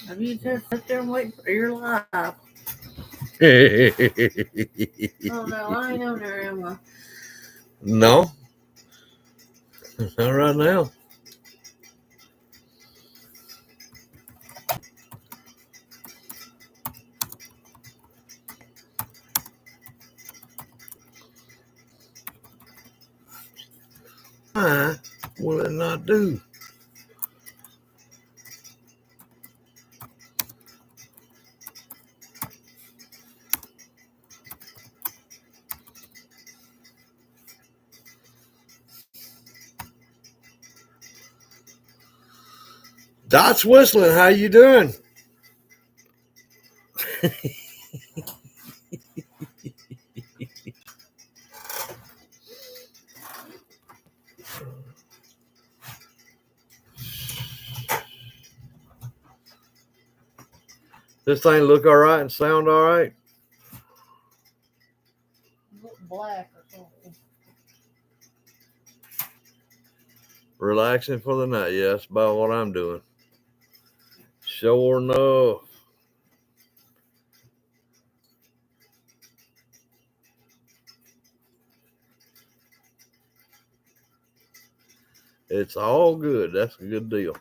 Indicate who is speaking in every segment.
Speaker 1: Have you just sit there and wait for your life? Oh no, I ain't on there, am I?
Speaker 2: No, not right now. Why will it not do? Dot's whistling. How you doing? This thing look all right and sound all right?
Speaker 1: Look black or something.
Speaker 2: Relaxing for the night. Yeah, that's about what I'm doing. Sure enough. It's all good. That's a good deal.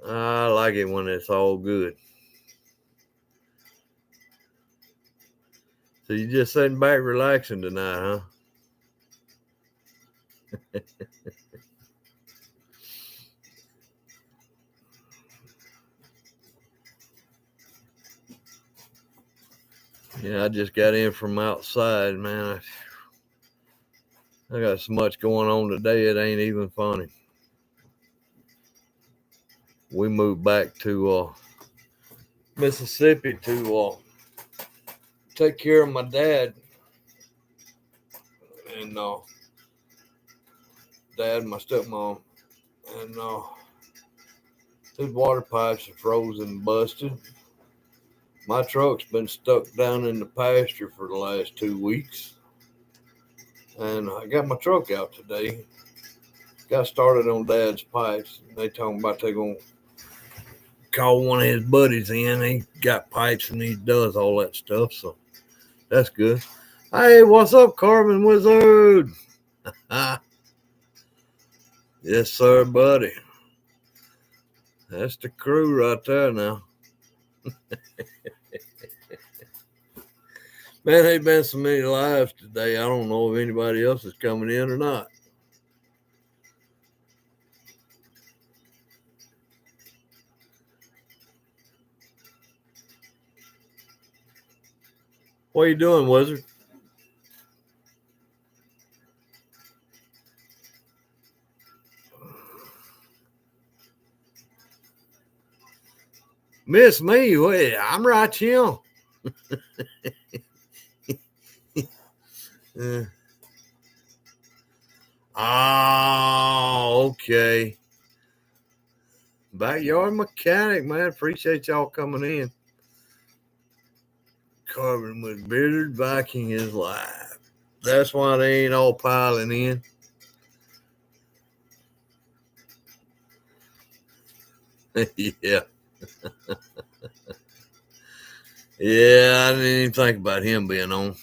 Speaker 2: I like it when it's all good. So you just sitting back relaxing tonight, huh? Yeah, I just got in from outside, man. I got so much going on today, it ain't even funny. We moved back to Mississippi to take care of my dad. And dad, my stepmom. And his water pipes are frozen and busted. My truck's been stuck down in the pasture for the last 2 weeks. And I got my truck out today. Got started on Dad's pipes. They talking about they're going to call one of his buddies in. He got pipes and he does all that stuff. So that's good. Hey, what's up, Carbon Wizard? Yes, sir, buddy. That's the crew right there now. Man, ain't been so many lives today. I don't know if anybody else is coming in or not. What are you doing, Wizard? Miss me? Wait, I'm right here. Oh, okay. Backyard mechanic, man. Appreciate y'all coming in. Carbon with Bearded Viking is live. That's why they ain't all piling in. Yeah. Yeah, I didn't even think about him being on.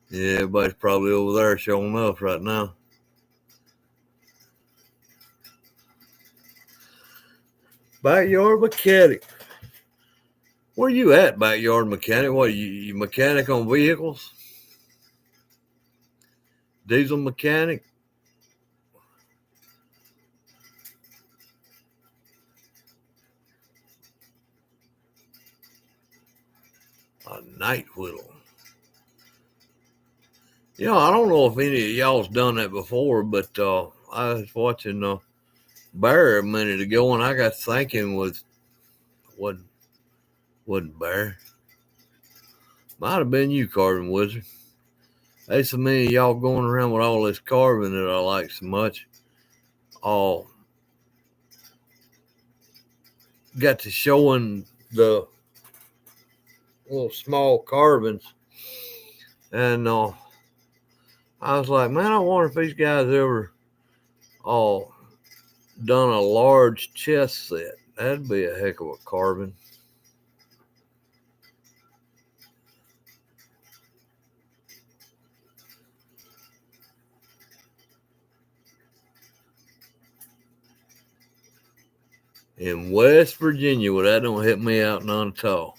Speaker 2: Yeah, everybody's probably over there showing up right now. Backyard mechanic. Where you at, backyard mechanic? What, you mechanic on vehicles? Diesel mechanic? A night whittle. You know, I don't know if any of y'all's done that before, but I was watching Bear a minute ago, and I got thinking wasn't Bear. Might have been you, Carbon Wizard. There's so many of y'all going around with all this carbon that I like so much. All got to showing the little small carbons, and I was like, man, I wonder if these guys ever done a large chess set. That'd be a heck of a carbon. In West Virginia, well, that don't hit me out none at all.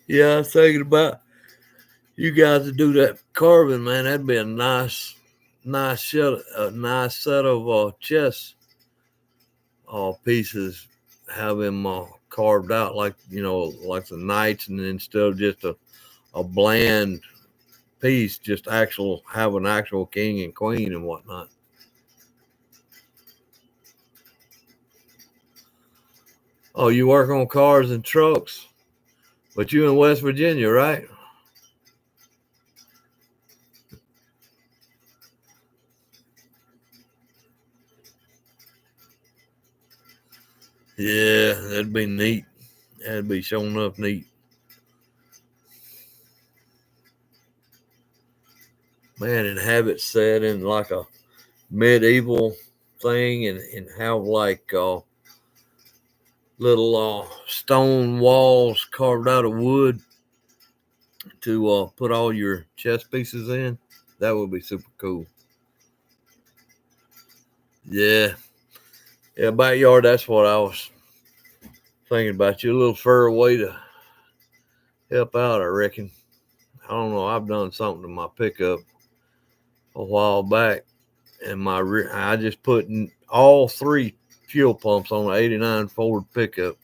Speaker 2: Yeah, I was thinking about you guys to do that carbon, man. That'd be a nice set of chess pieces. Have them carved out like like the knights, and instead of just a bland piece, just have an actual king and queen and whatnot. Oh, you work on cars and trucks, but you in West Virginia, right? Yeah, that'd be neat. That'd be showing up neat. Man, and have it set in like a medieval thing and have like little stone walls carved out of wood to put all your chess pieces in. That would be super cool. Yeah. Yeah, backyard, that's what I was thinking about. You a little further away to help out, I reckon. I don't know. I've done something to my pickup a while back, and I just put all 3 fuel pumps on the '89 Ford pickup.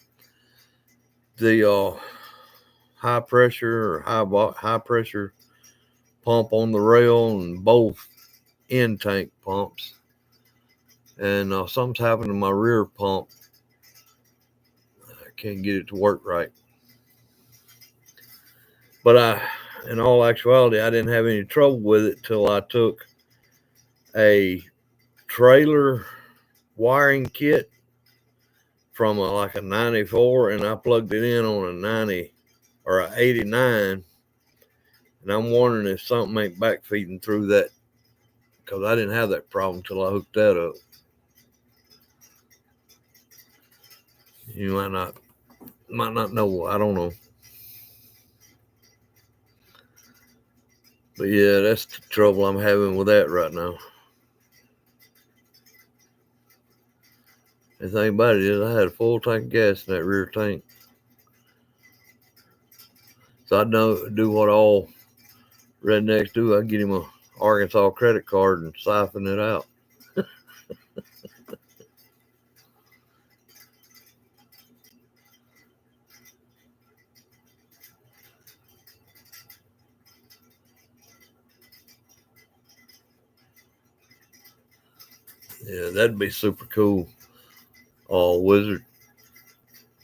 Speaker 2: The high pressure or high pressure pump on the rail and both end tank pumps. And something's happened to my rear pump. I can't get it to work right. But in all actuality, I didn't have any trouble with it till I took a trailer wiring kit from like a 94 and I plugged it in on a 90 or a 89. And I'm wondering if something ain't backfeeding through that, because I didn't have that problem till I hooked that up. You might not know. I don't know. But yeah, that's the trouble I'm having with that right now. The thing about it is I had a full tank of gas in that rear tank. So I do what all rednecks do. I get him a Arkansas credit card and siphon it out. Yeah, that'd be super cool. Wizard,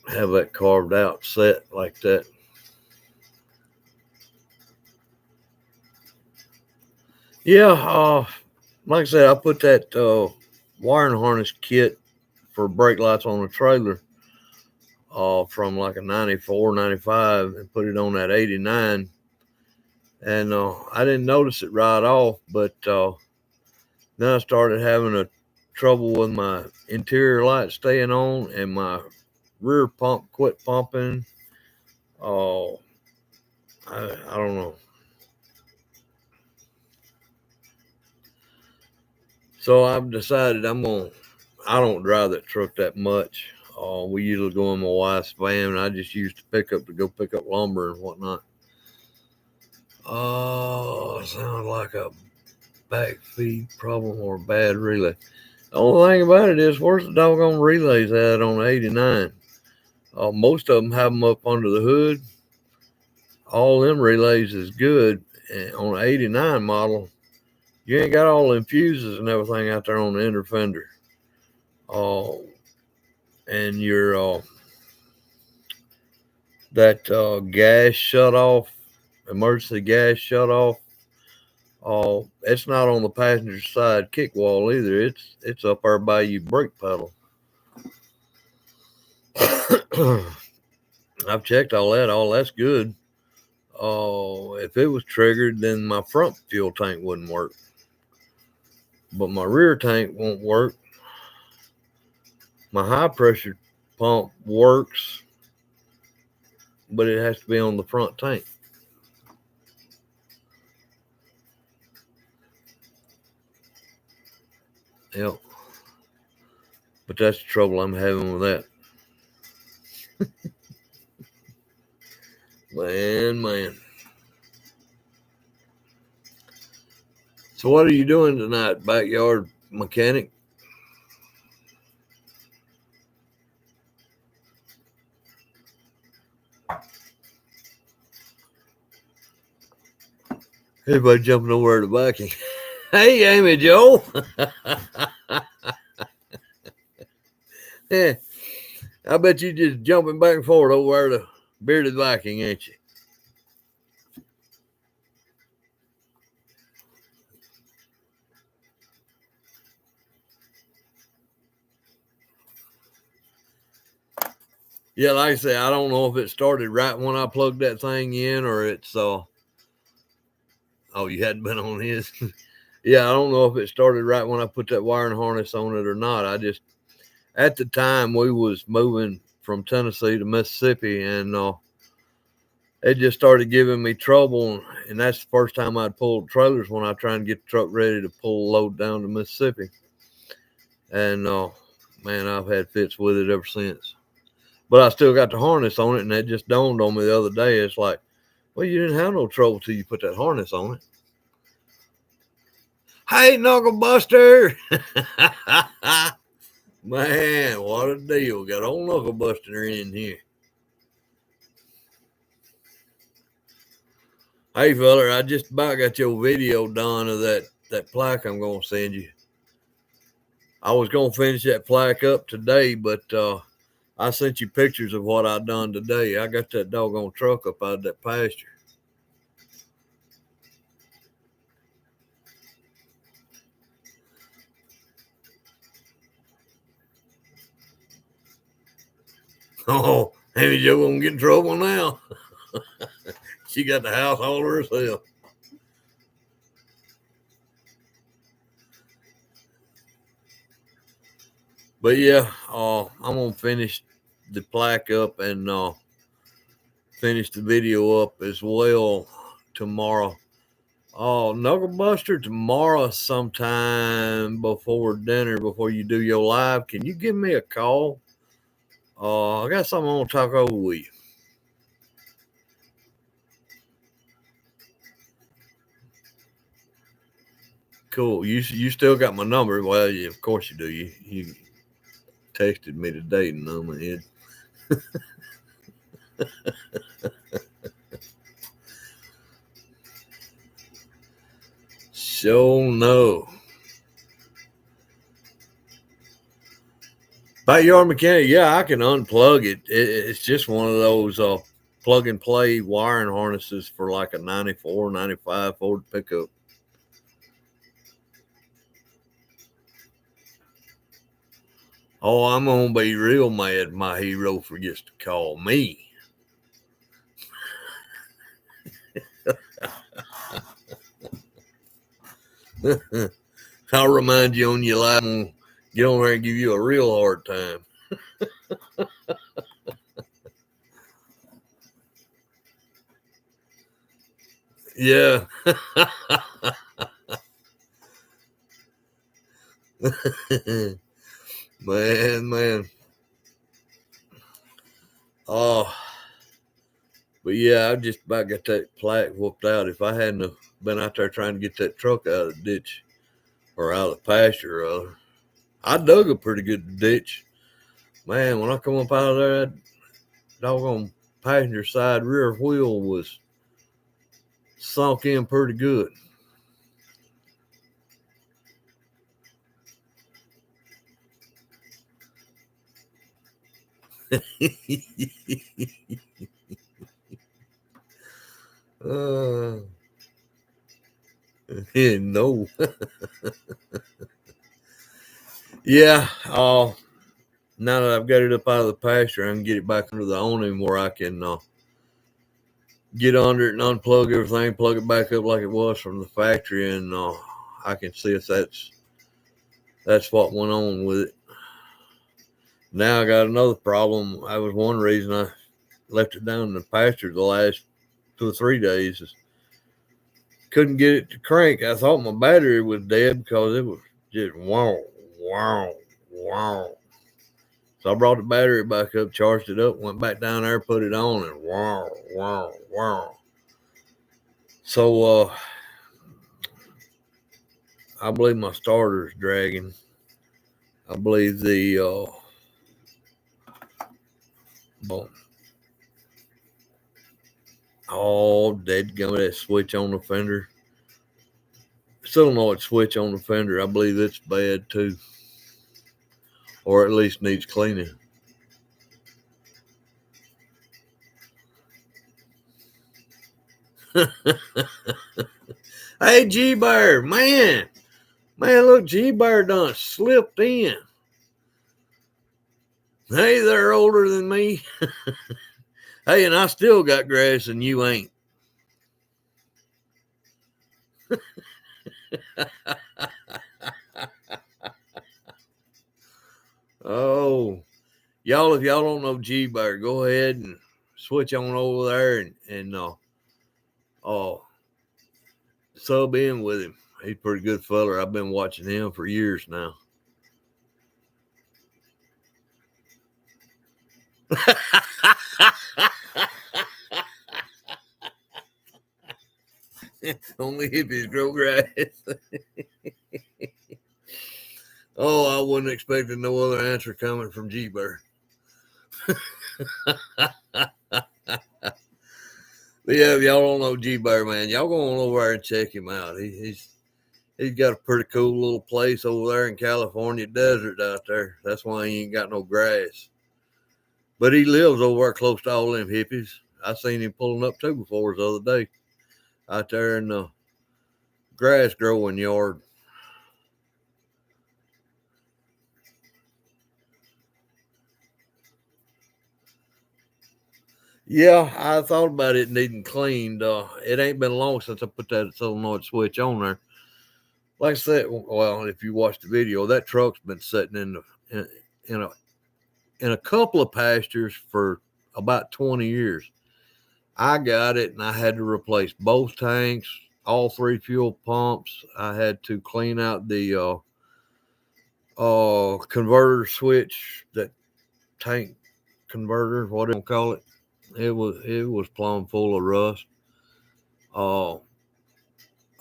Speaker 2: have that carved out, set like that. Yeah, like I said, I put that wiring harness kit for brake lights on the trailer from like a 94, 95 and put it on that 89. And I didn't notice it right off, but then I started having a trouble with my interior light staying on and my rear pump quit pumping. I don't know. So I've decided I don't drive that truck that much. We usually go in my wife's van, and I just use the pickup to go pick up lumber and whatnot. Sounds like a backfeed problem or a bad relay. The only thing about it is, where's the doggone relays at on the 89? Most of them have them up under the hood. All them relays is good. And on the 89 model, you ain't got all them fuses and everything out there on the inner fender. And your that gas shut off, emergency gas shut off. It's not on the passenger side kick wall either. It's up there by your brake pedal. I've checked all that. All that's good. if it was triggered, then my front fuel tank wouldn't work. But my rear tank won't work. My high pressure pump works, but it has to be on the front tank. Yep. But that's the trouble I'm having with that. Man. So what are you doing tonight, backyard mechanic? Everybody jumping over the backing. Hey, Amy Joe. Yeah, I bet you just jumping back and forth over there to Bearded Viking, ain't you? Yeah, like I say, I don't know if it started right when I plugged that thing in or it's oh, you hadn't been on his. Yeah, I don't know if it started right when I put that wiring harness on it or not. I just, at the time we was moving from Tennessee to Mississippi, and it just started giving me trouble. And that's the first time I'd pulled trailers when I try and get the truck ready to pull load down to Mississippi. And man, I've had fits with it ever since. But I still got the harness on it, and it just dawned on me the other day. It's like, well, you didn't have no trouble till you put that harness on it. Hey, Knuckle Buster! Man, what a deal. Got old Knuckle Buster in here. Hey, feller, I just about got your video done of that plaque I'm going to send you. I was going to finish that plaque up today, but I sent you pictures of what I done today. I got that doggone truck up out of that pasture. Oh, Amy Joe gonna get in trouble now. She got the house all to herself. But yeah, I'm gonna finish the plaque up and finish the video up as well tomorrow. Knuckle Buster, tomorrow sometime before dinner, before you do your live, can you give me a call? I got something I want to talk over with you. Cool. You still got my number? Well, yeah, of course you do. You texted me today and on my head. So no. Backyard mechanic, yeah, I can unplug it. It's just one of those plug and play wiring harnesses for like a 94, 95 Ford pickup. Oh, I'm going to be real mad my hero forgets to call me. I'll remind you on your live and get on there and give you a real hard time. Yeah. Man. Oh, but yeah, I just about got that plaque whooped out. If I hadn't have been out there trying to get that truck out of the ditch or out of the pasture, rather, I dug a pretty good ditch. Man, when I come up out of there, that doggone passenger side rear wheel was sunk in pretty good. No. Yeah. Now that I've got it up out of the pasture, I can get it back under the awning where I can get under it and unplug everything, plug it back up like it was from the factory, and I can see if that's what went on with it. Now I got another problem. That was one reason I left it down in the pasture the last 2 or 3 days. Couldn't get it to crank. I thought my battery was dead because it was just wow, wow, wow. So I brought the battery back up, charged it up, went back down there, put it on, and wow, wow, wow. So I believe my starter's dragging. I believe the dadgummit, that switch on the fender. Still don't know what switch on the fender. I believe it's bad too, or at least needs cleaning. Hey, G-Bear, man, look, G-Bear done slipped in. Hey, they're older than me. Hey, and I still got grass and you ain't. Oh, y'all, if y'all don't know G-Bear, go ahead and switch on over there and sub in with him. He's a pretty good feller. I've been watching him for years now. Only hippies grow grass. Oh, I wasn't expecting no other answer coming from G-Bear. But yeah, if y'all don't know G-Bear, man, y'all go on over there and check him out. He's got a pretty cool little place over there in California desert out there. That's why he ain't got no grass. But he lives over there close to all them hippies. I seen him pulling up too before the other day out there in the grass growing yard. Yeah, I thought about it needing cleaned. It ain't been long since I put that solenoid switch on there. Like I said, well, if you watch the video, that truck's been sitting in a couple of pastures for about 20 years. I got it and I had to replace both tanks, all 3 fuel pumps. I had to clean out the converter switch, that tank converter, whatever you call it. It was plumb full of rust. I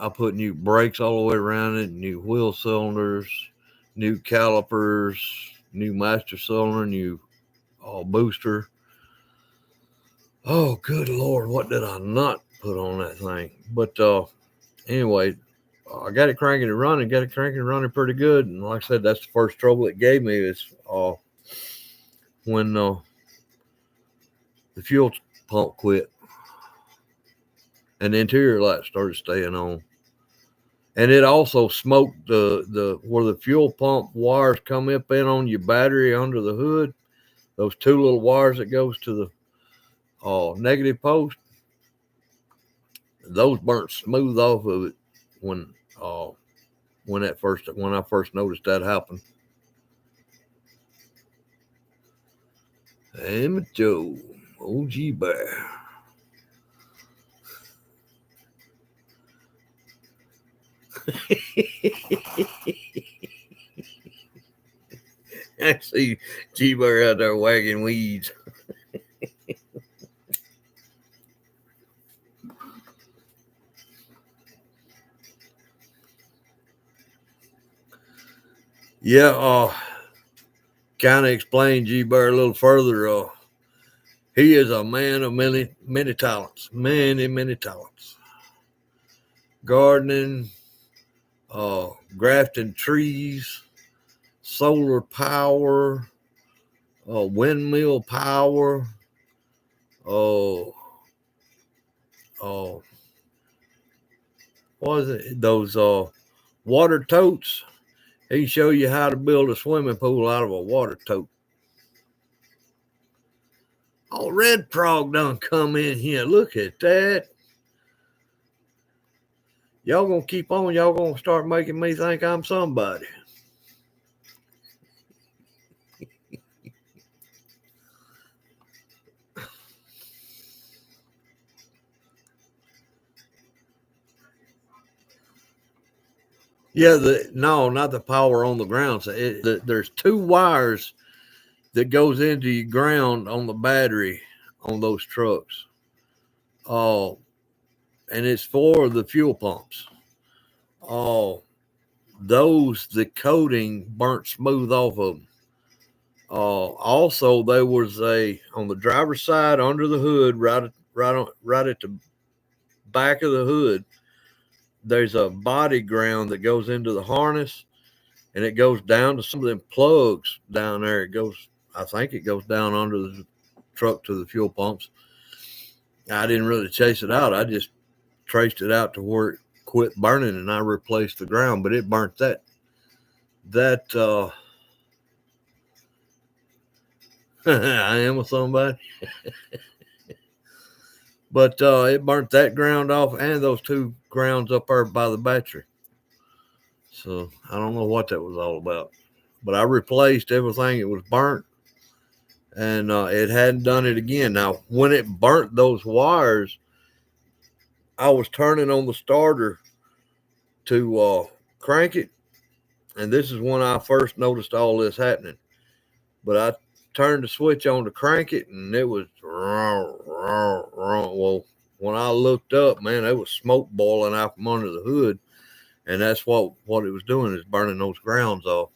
Speaker 2: put new brakes all the way around it, new wheel cylinders, new calipers, new master cylinder, new booster. Oh, good Lord, what did I not put on that thing? But anyway, I got it cranking and running pretty good. And like I said, that's the first trouble it gave me is when the fuel pump quit and the interior light started staying on. And it also smoked the where the fuel pump wires come up in on your battery under the hood. Those 2 little wires that goes to the negative post. Those burnt smooth off of it when I first noticed that happen. Hey, Joe, old G-Bear. I see G-Bear out there wagging weeds. Yeah, kind of explain G-Bear a little further. He is a man of many talents. Many talents. Gardening, grafting trees, solar power, windmill power, what is it? Those water totes. He can show you how to build a swimming pool out of a water tote. Oh, Red Frog done come in here. Look at that. Y'all gonna keep on. Y'all gonna start making me think I'm somebody. Yeah, no, not the power on the ground. So there's two wires that goes into your ground on the battery on those trucks. Oh, and it's for the fuel pumps. Oh, the coating burnt smooth off of them. Also, there was on the driver's side under the hood, right at the back of the hood. There's a body ground that goes into the harness, and it goes down to some of them plugs down there. I think it goes down under the truck to the fuel pumps. I didn't really chase it out. I just traced it out to where it quit burning, and I replaced the ground, but it burnt that I am with somebody. But it burnt that ground off and those two grounds up there by the battery. So I don't know what that was all about. But I replaced everything. It was burnt, and it hadn't done it again. Now, when it burnt those wires, I was turning on the starter to crank it. And this is when I first noticed all this happening. But I turned the switch on to crank it, and it was wrong. Well, when I looked up, man, there was smoke boiling out from under the hood, and that's what it was doing, is burning those grounds off.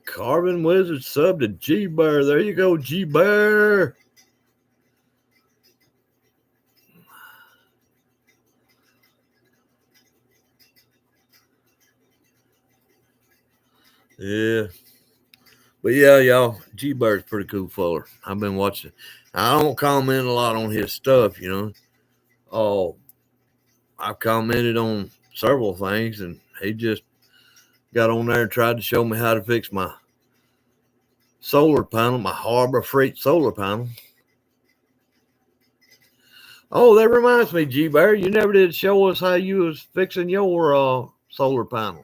Speaker 2: Carbon Wizard sub to G-Bear. There you go, G-Bear. Yeah. But yeah, y'all, G-Bear's pretty cool fella. I've been watching. I don't comment a lot on his stuff, you know. Oh, I've commented on several things, and he just got on there and tried to show me how to fix my solar panel, my Harbor Freight solar panel. Oh, that reminds me, G-Bear, you never did show us how you was fixing your solar panel.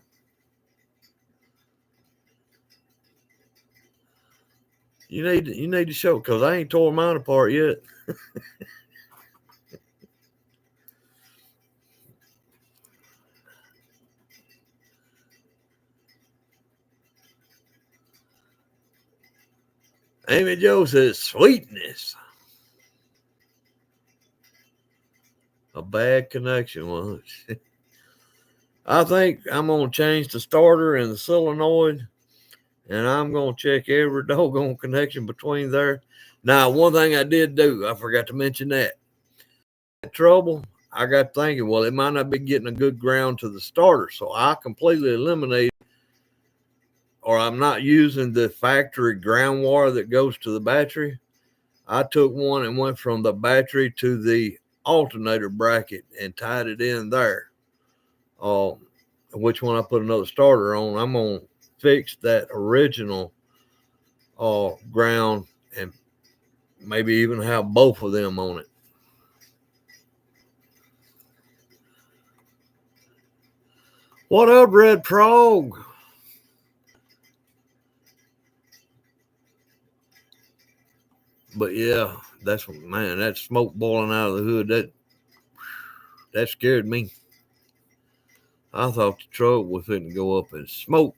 Speaker 2: You need to show, because I ain't tore mine apart yet. Amy Joe says, sweetness. A bad connection was. I think I'm going to change the starter and the solenoid, and I'm going to check every doggone connection between there. Now, one thing I did do, I forgot to mention that. Trouble, I got thinking, well, it might not be getting a good ground to the starter, so I completely eliminated, or I'm not using the factory ground wire that goes to the battery. I took one and went from the battery to the alternator bracket and tied it in there. Which one I put another starter on, I'm going to fix that original ground and maybe even have both of them on it. What up, Red Frog? But yeah, that smoke boiling out of the hood, that scared me. I thought the truck was fitting to go up in smoke.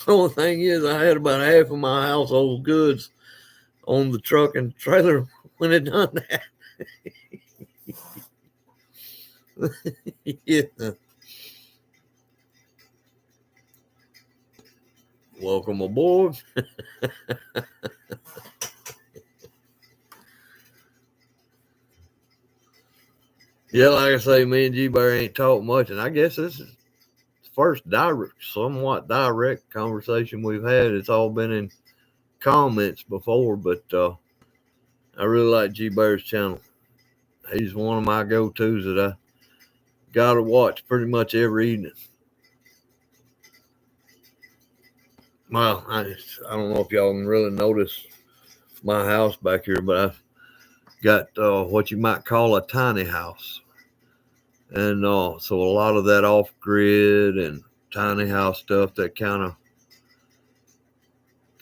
Speaker 2: The only thing is, I had about half of my household goods on the truck and trailer when it done that. Yeah. Welcome aboard. Yeah, like I say, me and G-Bear ain't talked much, and I guess this is the first somewhat direct conversation we've had. It's all been in comments before, but I really like G Bear's channel. He's one of my go-tos that I gotta watch pretty much every evening. Well, I don't know if y'all can really notice my house back here, but I've got what you might call a tiny house. And so a lot of that off-grid and tiny house stuff that kind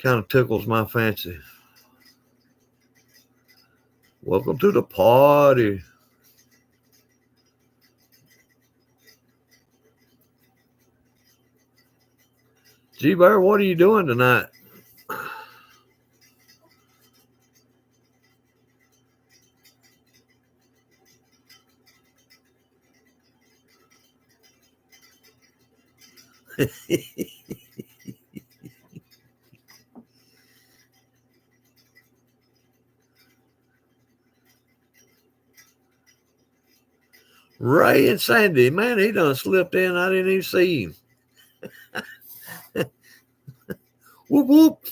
Speaker 2: of tickles my fancy. Welcome to the party. G Bear, what are you doing tonight? Ray and Sandy, man, he done slipped in. I didn't even see him. Whoop, whoop.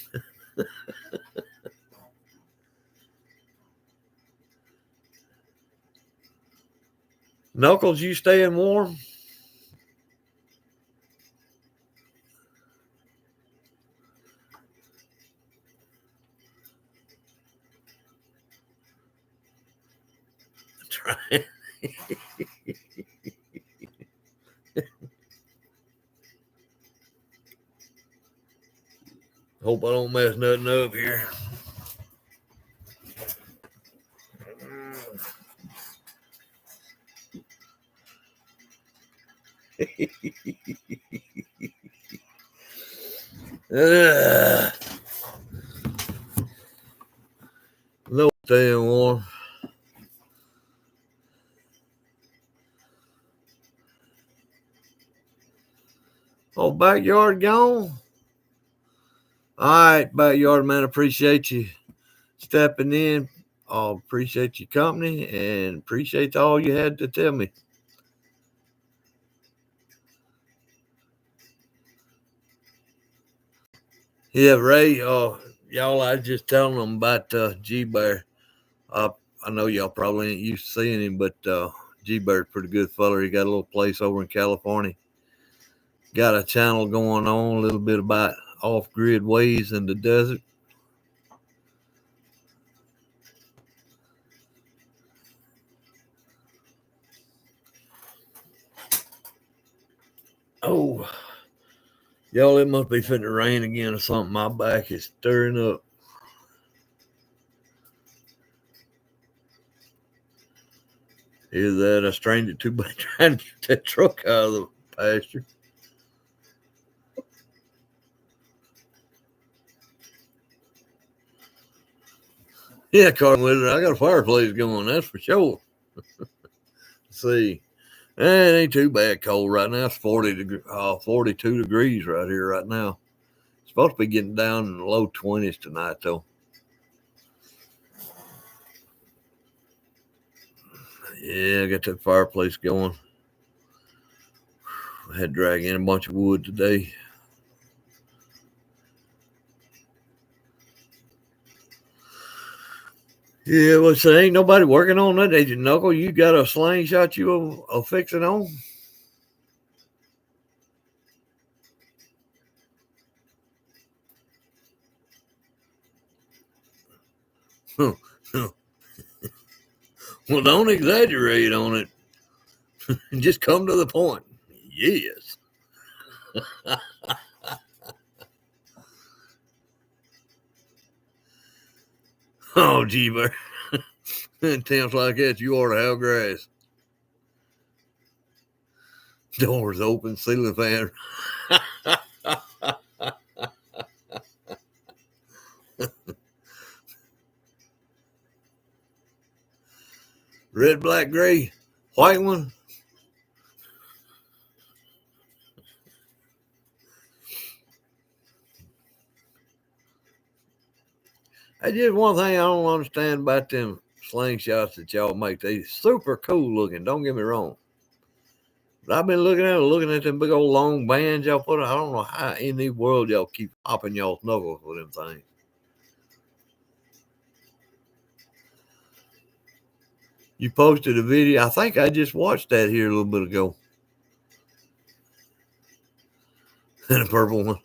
Speaker 2: Knuckles, you staying warm? Trying. Hope I don't mess nothing up here. No staying warm. Oh, backyard gone? All right, backyard man, appreciate you stepping in. Appreciate your company and appreciate all you had to tell me. Yeah, Ray, y'all, I was just telling them about G Bear. I know y'all probably ain't used to seeing him, but G Bear's pretty good feller. He got a little place over in California. Got a channel going on, a little bit about off-grid ways in the desert. Oh, y'all, it must be fitting to rain again or something. My back is stirring up. Is that a stranger too bad trying to get that truck out of the pasture? Yeah, Carmen Wizard, I got a fireplace going, that's for sure. See, it ain't too bad cold right now. It's 42 degrees right here right now. It's supposed to be getting down in the low 20s tonight, though. Yeah, I got that fireplace going. I had to drag in a bunch of wood today. Yeah, well, so ain't nobody working on that, Agent Knuckle. You got a slingshot you are fixing on? Well, don't exaggerate on it. Just come to the point. Yes. Oh, gee, Bear. In times like that, you ought to have grass. Doors open, ceiling fan. Red, black, gray, white one. That's just one thing I don't understand about them slingshots that y'all make. They super cool looking, don't get me wrong. But I've been looking at them big old long bands y'all put on. I don't know how in the world y'all keep popping y'all's knuckles with them things. You posted a video. I think I just watched that here a little bit ago. And a purple one.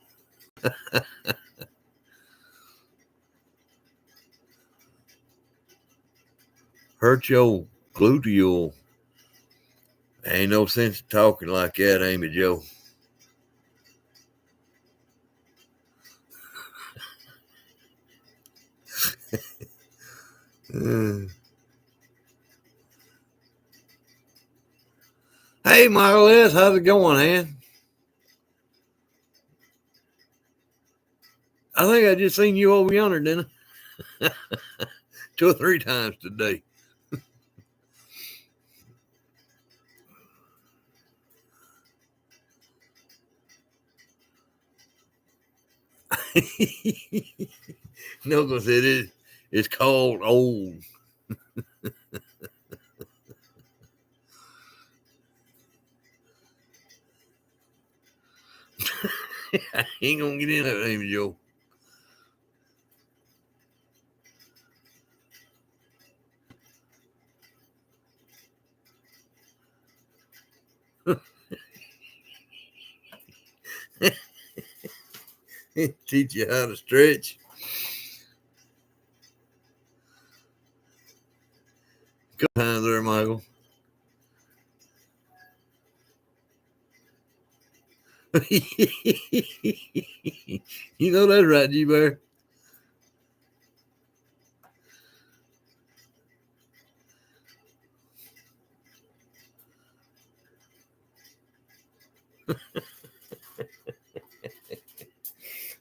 Speaker 2: Hurt your gluteal. Ain't no sense talking like that, Amy Joe. Hey, Michael S., how's it going, man? I think I just seen you over yonder, didn't I? 2 or 3 times today. Knuckles said it's called old. I ain't gonna get in that, Amy Joe. Teach you how to stretch. Good times there, Michael. You know that's right, G-Bear.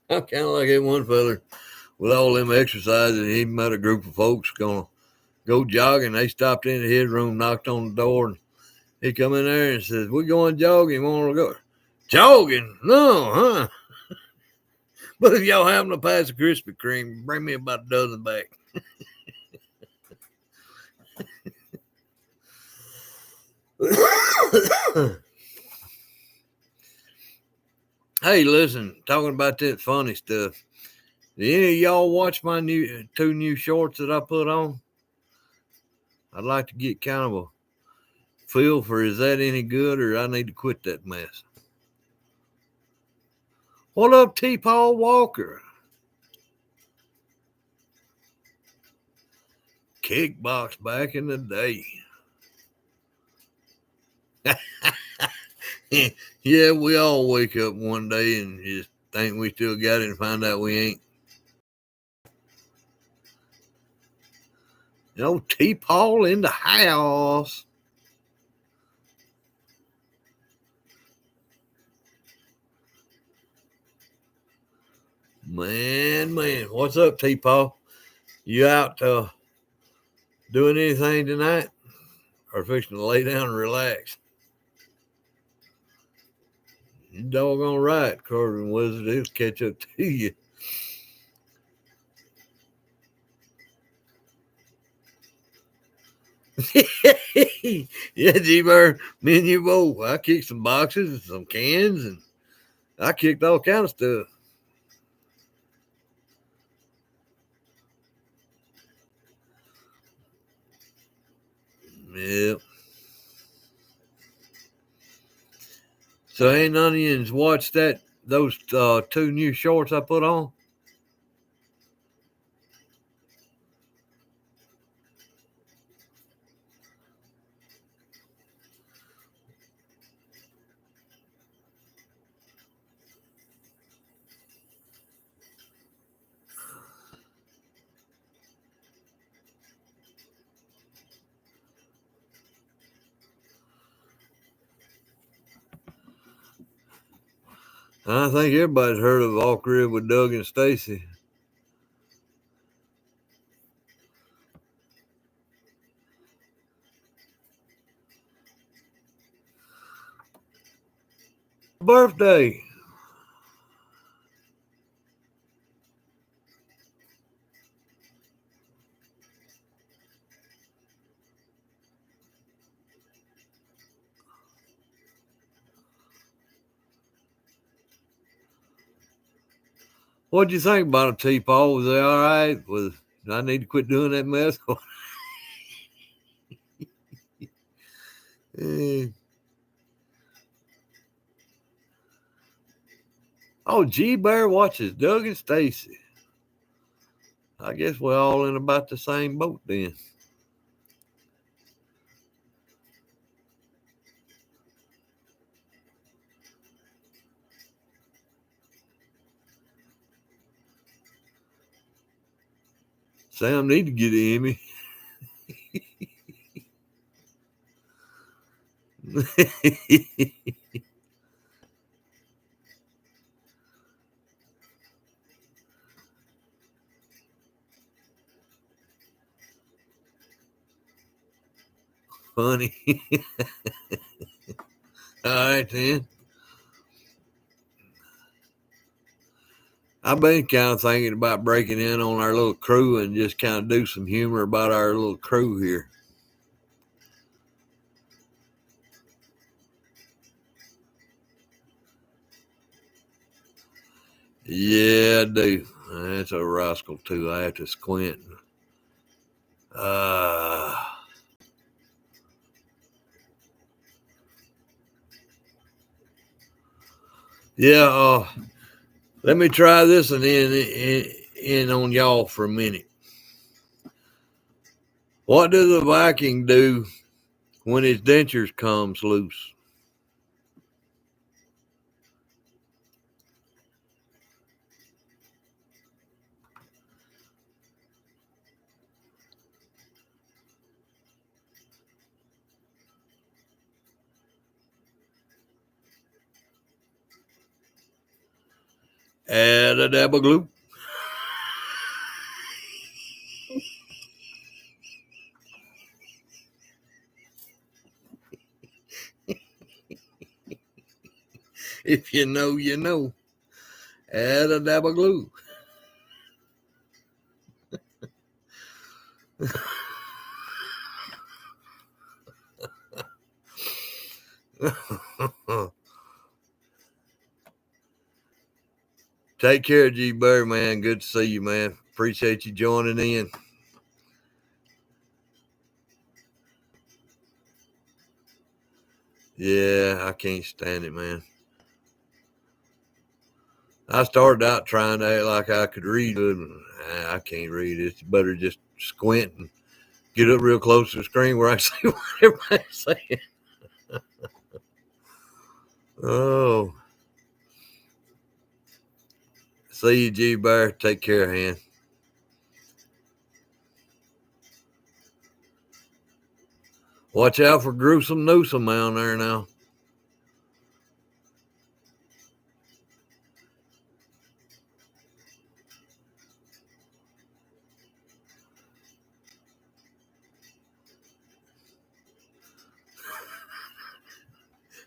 Speaker 2: I'm kind of like that one fella with all them exercises. He met a group of folks gonna go jogging. They stopped into his room, knocked on the door, and he come in there and says, "We going jogging? Want to go jogging? No, huh? But if y'all happen to pass a Krispy Kreme, bring me about a dozen back." Hey, listen, talking about that funny stuff. Did any of y'all watch my 2 new shorts that I put on? I'd like to get kind of a feel for, is that any good, or I need to quit that mess? What up, T. Paul Walker? Kickbox back in the day. Yeah, we all wake up one day and just think we still got it and find out we ain't. You know, T. Paul in the house. Man, what's up, T. Paul? You out doing anything tonight, or fixing to lay down and relax? You doggone right, Carvin Wizard. It'll catch up to you. Yeah, G-Bird, me and you both. I kicked some boxes and some cans, and I kicked all kind of stuff. Yep. So ain't none of you watched those 2 new shorts I put on? I think everybody's heard of Off Grid with Doug and Stacy. Birthday. What'd you think about it, T. Paul? Was they all right? I need to quit doing that mess? Eh. Oh, G Bear watches Doug and Stacy. I guess we're all in about the same boat then. Sam need to get an Emmy. Funny. All right then. I've been kind of thinking about breaking in on our little crew and just kind of do some humor about our little crew here. Yeah, I do. That's a rascal too. I have to squint. Yeah. Let me try this and then in on y'all for a minute. What does a Viking do when his dentures comes loose? Add a dab of glue. If you know, you know. Add a dab of glue. Take care, G Bear, man. Good to see you, man. Appreciate you joining in. Yeah, I can't stand it, man. I started out trying to act like I could read, but I can't read. It's better just squint and get up real close to the screen where I see what everybody's saying. Oh. See you, G Bear. Take care, hand. Watch out for Gruesome Newsome down there now.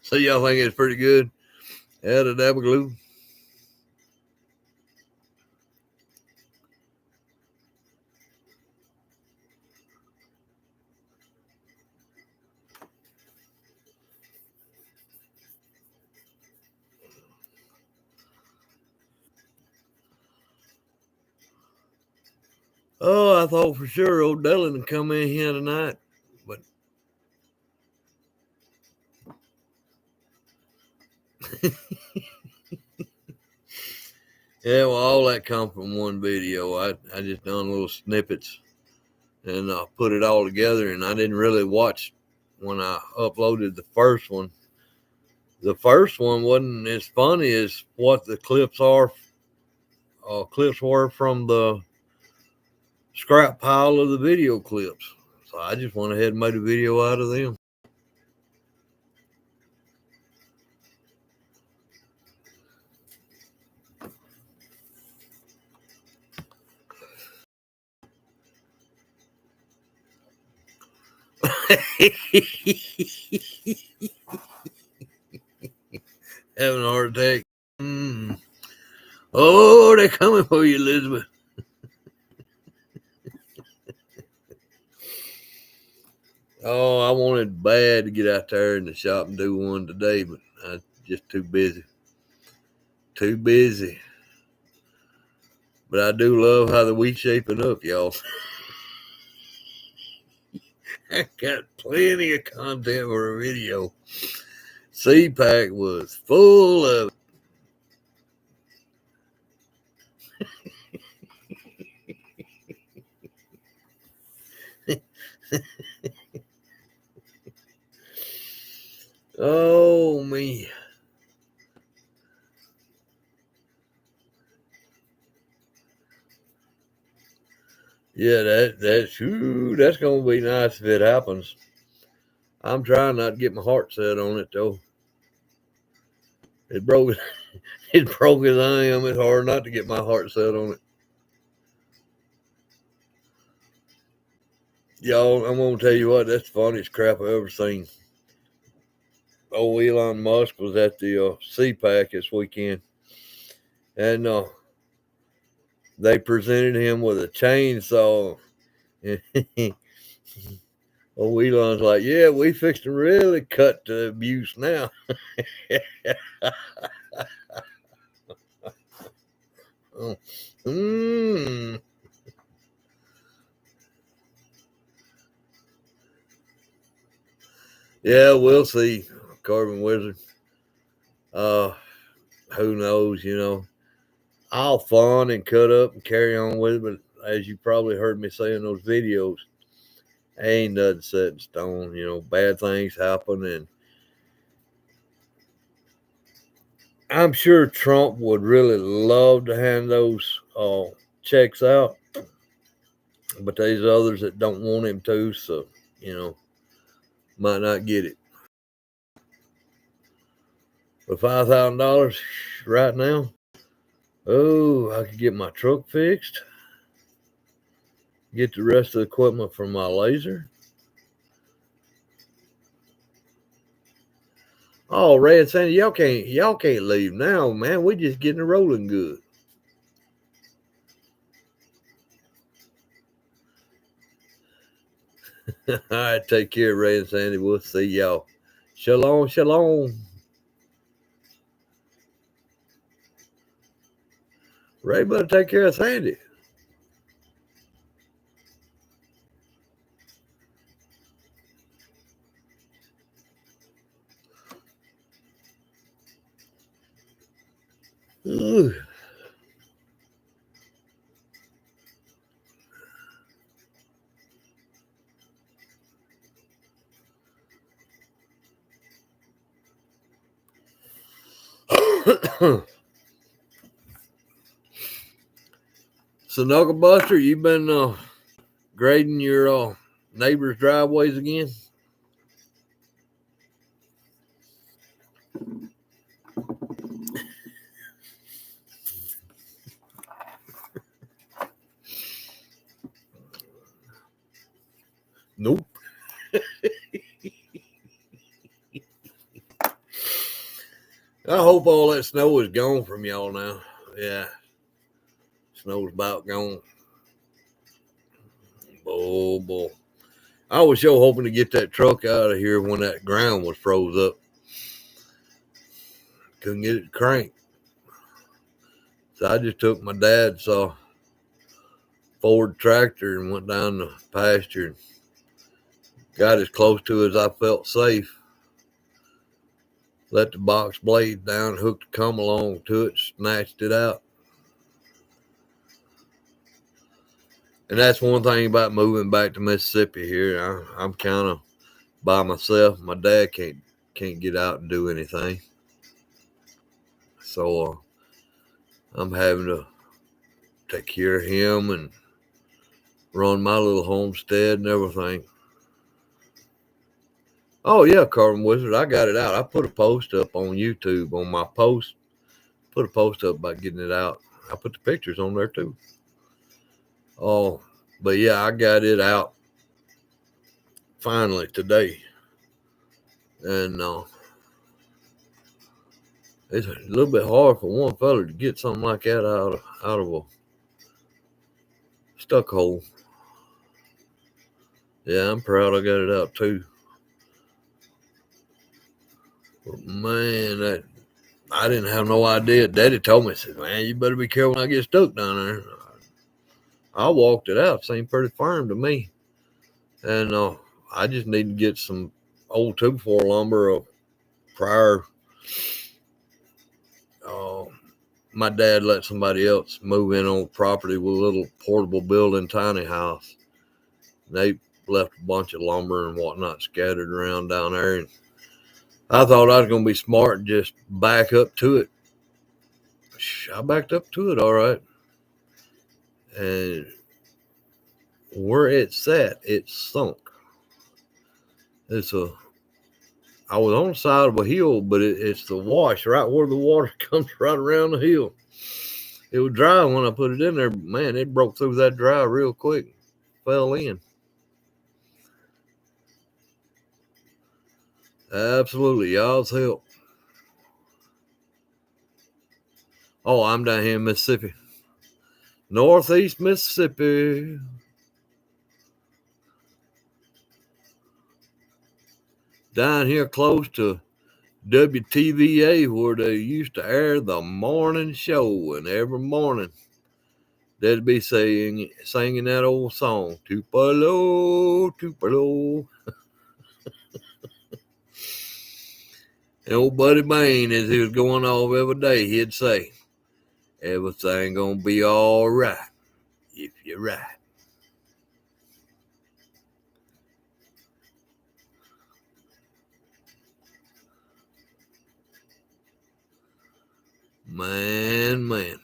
Speaker 2: So y'all think it's pretty good? Add a dab of glue. Oh, I thought for sure old Dylan would come in here tonight, but yeah, well, all that come from one video. I just done little snippets and put it all together, and I didn't really watch when I uploaded the first one. The first one wasn't as funny as what the clips are. Clips were from the scrap pile of the video clips. So I just went ahead and made a video out of them. Having a heart attack. Oh, they're coming for you, Elizabeth. Oh, I wanted bad to get out there in the shop and do one today, but I'm just too busy. Too busy. But I do love how the week's shaping up, y'all. I got plenty of content for a video. CPAC was full of oh me. Yeah, that's gonna be nice if it happens. I'm trying not to get my heart set on it though. It broke as I am. It's hard not to get my heart set on it. Y'all, I'm gonna tell you what, that's the funniest crap I've ever seen. Elon Musk was at the CPAC this weekend, and they presented him with a chainsaw. Elon's like, yeah, we fixed to really cut the abuse now. Yeah, we'll see, Carbon Wizard. Who knows, I'll fun and cut up and carry on with it, but as you probably heard me say in those videos, ain't nothing set in stone. Bad things happen, and I'm sure Trump would really love to hand those checks out, but there's others that don't want him to, so might not get it. With $5,000 right now, I could get my truck fixed, get the rest of the equipment for my laser. Oh, Ray and Sandy, y'all can't leave now, man. We just getting it rolling good. All right, take care, Ray and Sandy. We'll see y'all. Shalom, shalom. Ray better take care of Sandy. Ooh. So, Knuckle Buster, you been grading your neighbors' driveways again? Nope. I hope all that snow is gone from y'all now. Yeah. Snow's about gone. Oh, boy. I was sure hoping to get that truck out of here when that ground was froze up. Couldn't get it cranked. So I just took my dad's Ford tractor and went down the pasture and got as close to it as I felt safe. Let the box blade down, hooked the come along to it, snatched it out. And that's one thing about moving back to Mississippi here. I'm kind of by myself. My dad can't get out and do anything. So I'm having to take care of him and run my little homestead and everything. Oh, yeah, Carbon Wizard, I got it out. I put a post up on YouTube on my post. Put a post up about getting it out. I put the pictures on there, too. Oh, but yeah, I got it out finally today. And it's a little bit hard for one fella to get something like that out of a stuck hole. Yeah, I'm proud I got it out, too. But man, I didn't have no idea. Daddy told me, said, man, you better be careful when I get stuck down there. I walked it out. Seemed pretty firm to me. And I just need to get some old 2x4 lumber of prior. My dad let somebody else move in on property with a little portable building tiny house. They left a bunch of lumber and whatnot scattered around down there. And I thought I was going to be smart and just back up to it. I backed up to it all right. And where it sat, it sunk. I was on the side of a hill, but it's the wash right where the water comes right around the hill. It was dry when I put it in there. Man, it broke through that dry real quick. Fell in. Absolutely. Y'all's help. Oh, I'm down here in Mississippi. Northeast Mississippi. Down here close to WTVA, where they used to air the morning show, and every morning they'd be singing that old song, Tupelo, Tupelo. And old Buddy Bain, as he was going off every day, he'd say, everything gonna be all right if you're right. Man.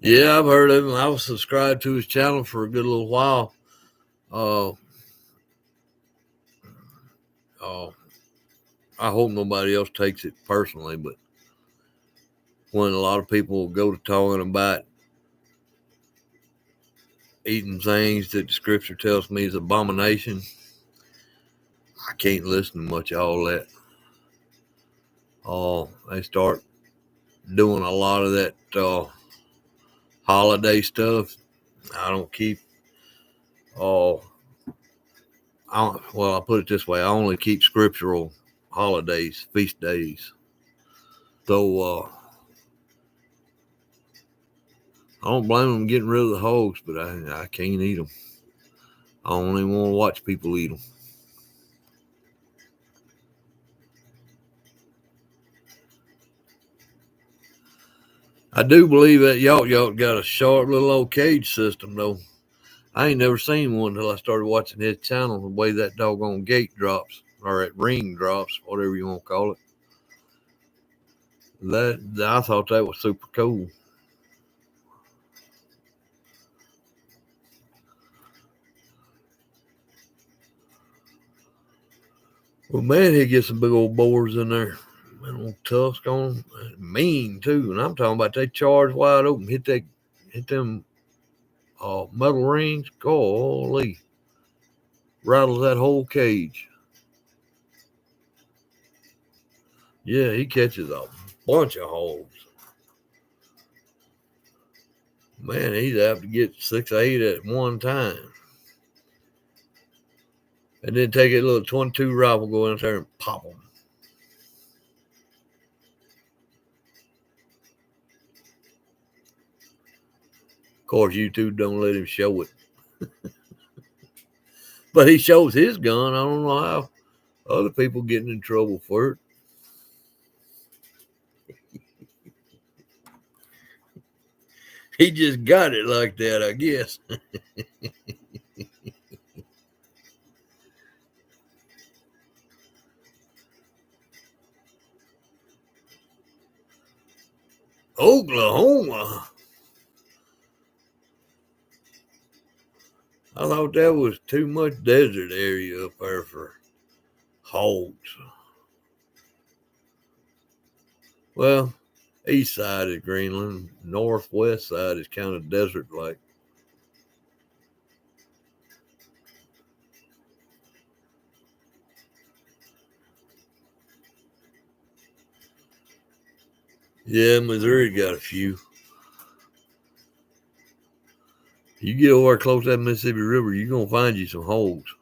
Speaker 2: Yeah, I've heard of him. I was subscribed to his channel for a good little while. I hope nobody else takes it personally, but when a lot of people go to talking about eating things that the scripture tells me is abomination, I can't listen to much of all that. They start doing a lot of that holiday stuff. I don't keep. I'll put it this way: I only keep scriptural holidays, feast days. So I don't blame them getting rid of the hogs, but I can't eat them. I don't even want to watch people eat them. I do believe that Yalt got a sharp little old cage system, though. I ain't never seen one until I started watching his channel, the way that doggone gate drops, or that ring drops, whatever you want to call it. I thought that was super cool. Well, man, he gets some big old boars in there. Man, old tusk on them. Mean, too. And I'm talking about they charge wide open, hit them metal rings. Golly. Rattles that whole cage. Yeah, he catches a bunch of hogs. Man, he's apt to get 6 or 8 at one time. And then take a little 22 rifle, go in there and pop them. Of course, YouTube don't let him show it. But he shows his gun. I don't know how other people getting in trouble for it. He just got it like that, I guess. Oklahoma. I thought that was too much desert area up there for hogs. Well, east side is Greenland. Northwest side is kind of desert-like. Yeah, Missouri got a few. You get over close to that Mississippi River, you're going to find you some hogs.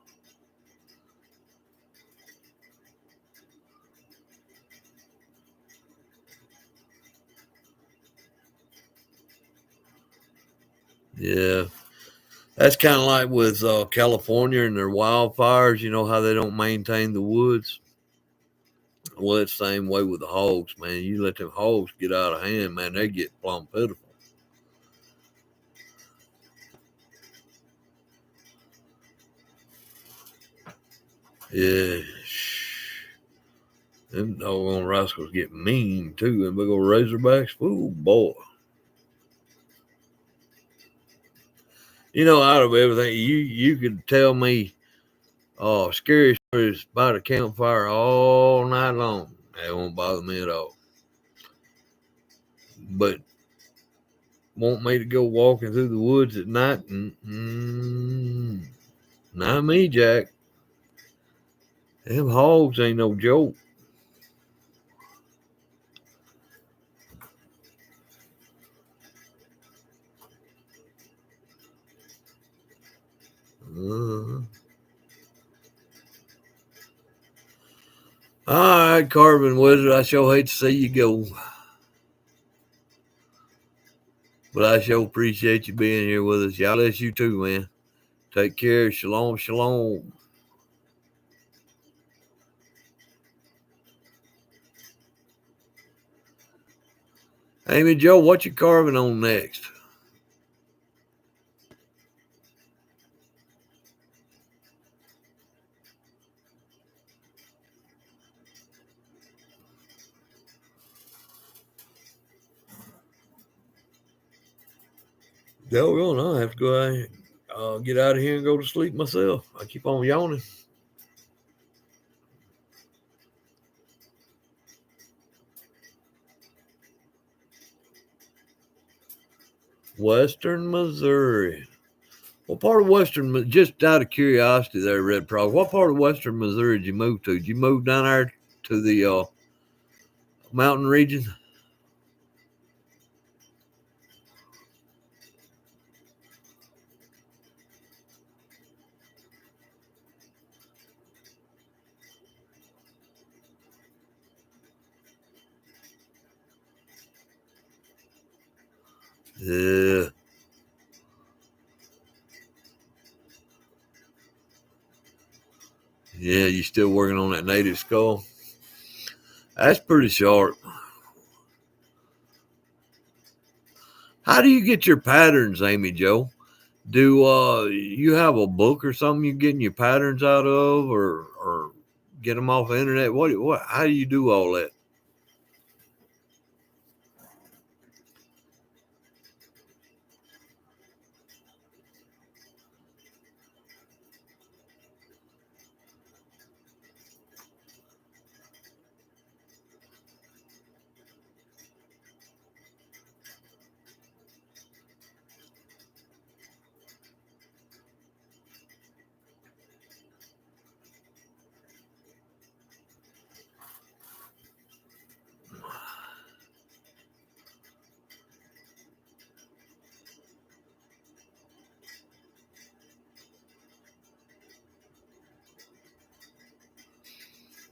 Speaker 2: Yeah. That's kind of like with California and their wildfires. You know how they don't maintain the woods? Well, it's the same way with the hogs, man. You let them hogs get out of hand, man, they get plumb pitiful. Yeah. Them doggone rascals get mean, too. And big old razorbacks, oh, boy. You know, out of everything, you could tell me scary stories by the campfire all night long. That won't bother me at all. But want me to go walking through the woods at night? Not me, Jack. Them hogs ain't no joke. Uh, all right, Carbon Wizard, I sure hate to see you go. But I sure appreciate you being here with us. Y'all bless you too, man. Take care. Shalom, shalom. Amy Joe, what you carving on next? Doggone, I'll have to go out, get out of here and go to sleep myself. I keep on yawning. Western Missouri. What part of Western, just out of curiosity there, Red Frog, what part of Western Missouri did you move to? Did you move down there to the mountain region? Yeah. Yeah, you still working on that native skull? That's pretty sharp. How do you get your patterns, Amy Joe? Do you have a book or something you're getting your patterns out of, or get them off the internet? What? How do you do all that?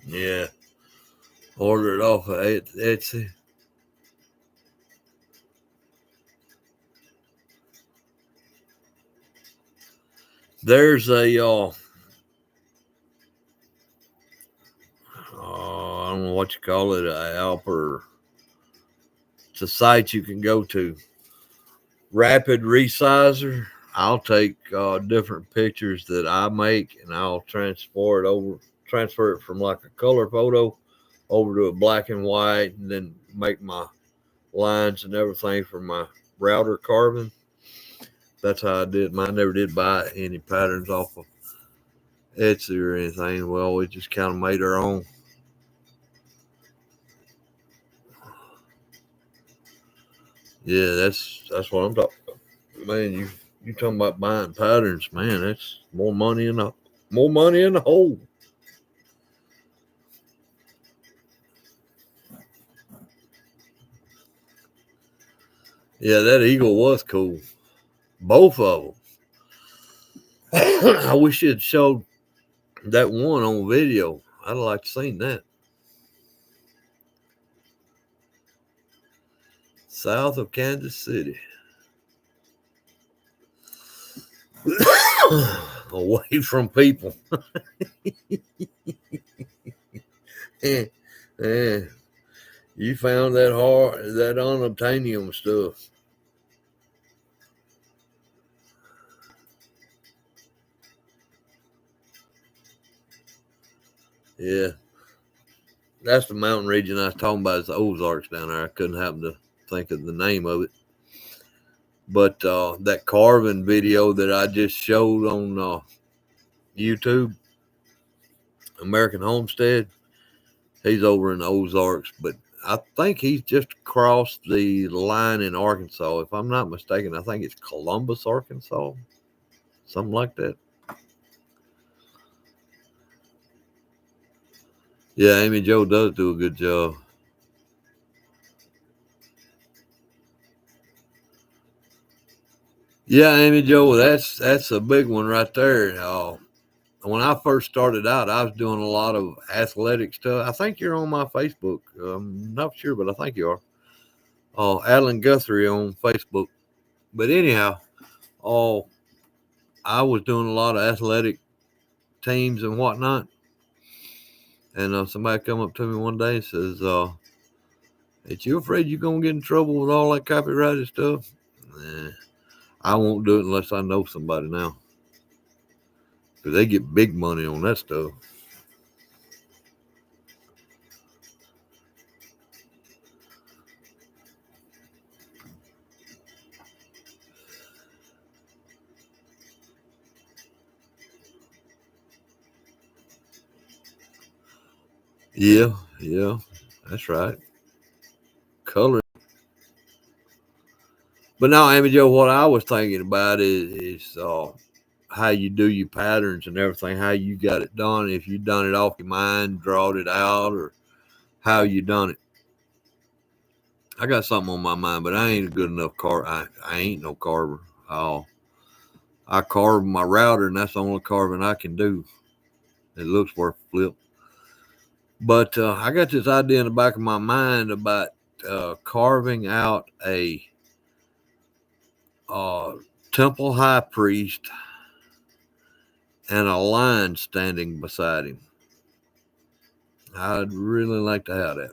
Speaker 2: Yeah, order it off of Etsy. There's I don't know what you call it, a Alper. It's a site you can go to. Rapid Resizer. I'll take different pictures that I make and I'll transfer it from like a color photo over to a black and white, and then make my lines and everything for my router carving. That's how I did mine. I never did buy any patterns off of Etsy or anything. Well, we just kind of made our own. Yeah, that's what I'm talking about. Man, you talking about buying patterns, man, that's more money in the hole. Yeah, that eagle was cool. Both of them. I wish it showed that one on video. I'd like to seen that. South of Kansas City. away from people. Yeah, you found that unobtainium stuff. Yeah, that's the mountain region I was talking about. Is the Ozarks down there. I couldn't happen to think of the name of it. But that carving video that I just showed on YouTube, American Homestead, he's over in the Ozarks, but I think he's just crossed the line in Arkansas. If I'm not mistaken, I think it's Columbus, Arkansas, something like that. Yeah, Amy Jo does do a good job. Yeah, Amy Jo, that's a big one right there. When I first started out, I was doing a lot of athletic stuff. I think you're on my Facebook. I'm not sure, but I think you are. Alan Guthrie on Facebook. But anyhow, I was doing a lot of athletic teams and whatnot. And somebody come up to me one day and says, "Ain't you afraid you're going to get in trouble with all that copyrighted stuff?" I won't do it unless I know somebody now. Because they get big money on that stuff. Yeah, that's right. Color. But now, Amy Jo, what I was thinking about is how you do your patterns and everything, how you got it done. If you done it off your mind, drawed it out, or how you done it. I got something on my mind, but I ain't a good enough carver. I ain't no carver. I carve my router, and that's the only carving I can do. It looks worth a flip. But I got this idea in the back of my mind about carving out a temple high priest and a lion standing beside him. I'd really like to have that.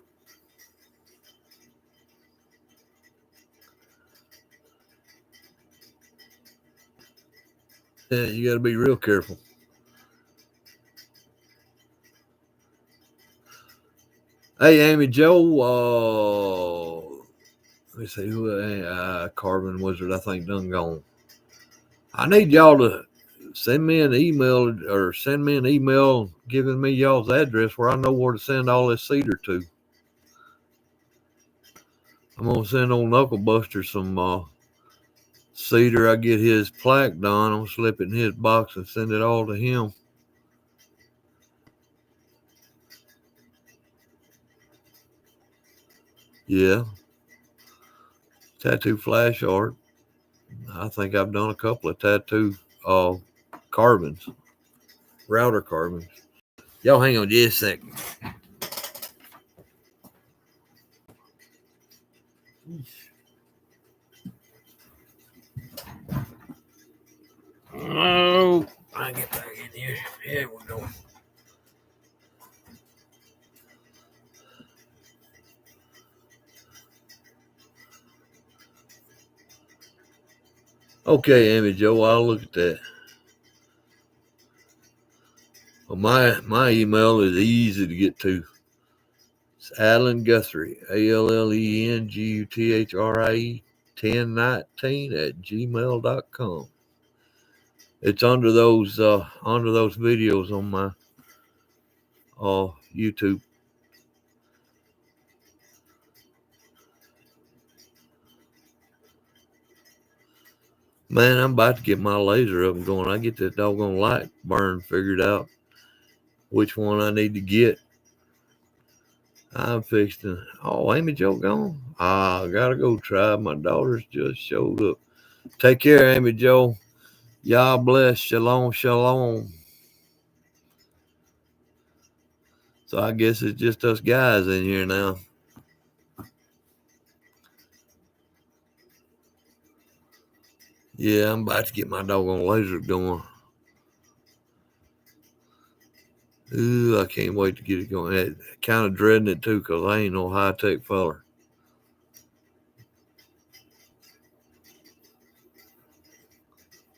Speaker 2: Yeah, you got to be real careful. Hey, Amy Jo, let me see who Carving Wizard, I think, done gone. I need y'all to send me an email giving me y'all's address where I know where to send all this cedar to. I'm gonna send old Knuckle Buster some cedar. I get his plaque done. I'm gonna slip it in his box and send it all to him. Yeah. Tattoo flash art. I think I've done a couple of tattoo carvings, router carvings. Y'all hang on just a second. Oh, I get back in here. Here we go. Okay, Amy Jo, I'll look at that. Well, my email is easy to get to. It's Alan Guthrie, ALLENGUTHRIE 1019 at gmail.com. It's under those videos on my YouTube. Man, I'm about to get my laser up and going. I get that doggone light burn figured out, which one I need to get. I'm fixing. Oh, Amy Jo gone? I gotta go try. My daughter's just showed up. Take care, Amy Jo. Y'all bless. Shalom, shalom. So I guess it's just us guys in here now. Yeah, I'm about to get my doggone laser going. Ooh, I can't wait to get it going. Kind of dreading it too, because I ain't no high-tech feller.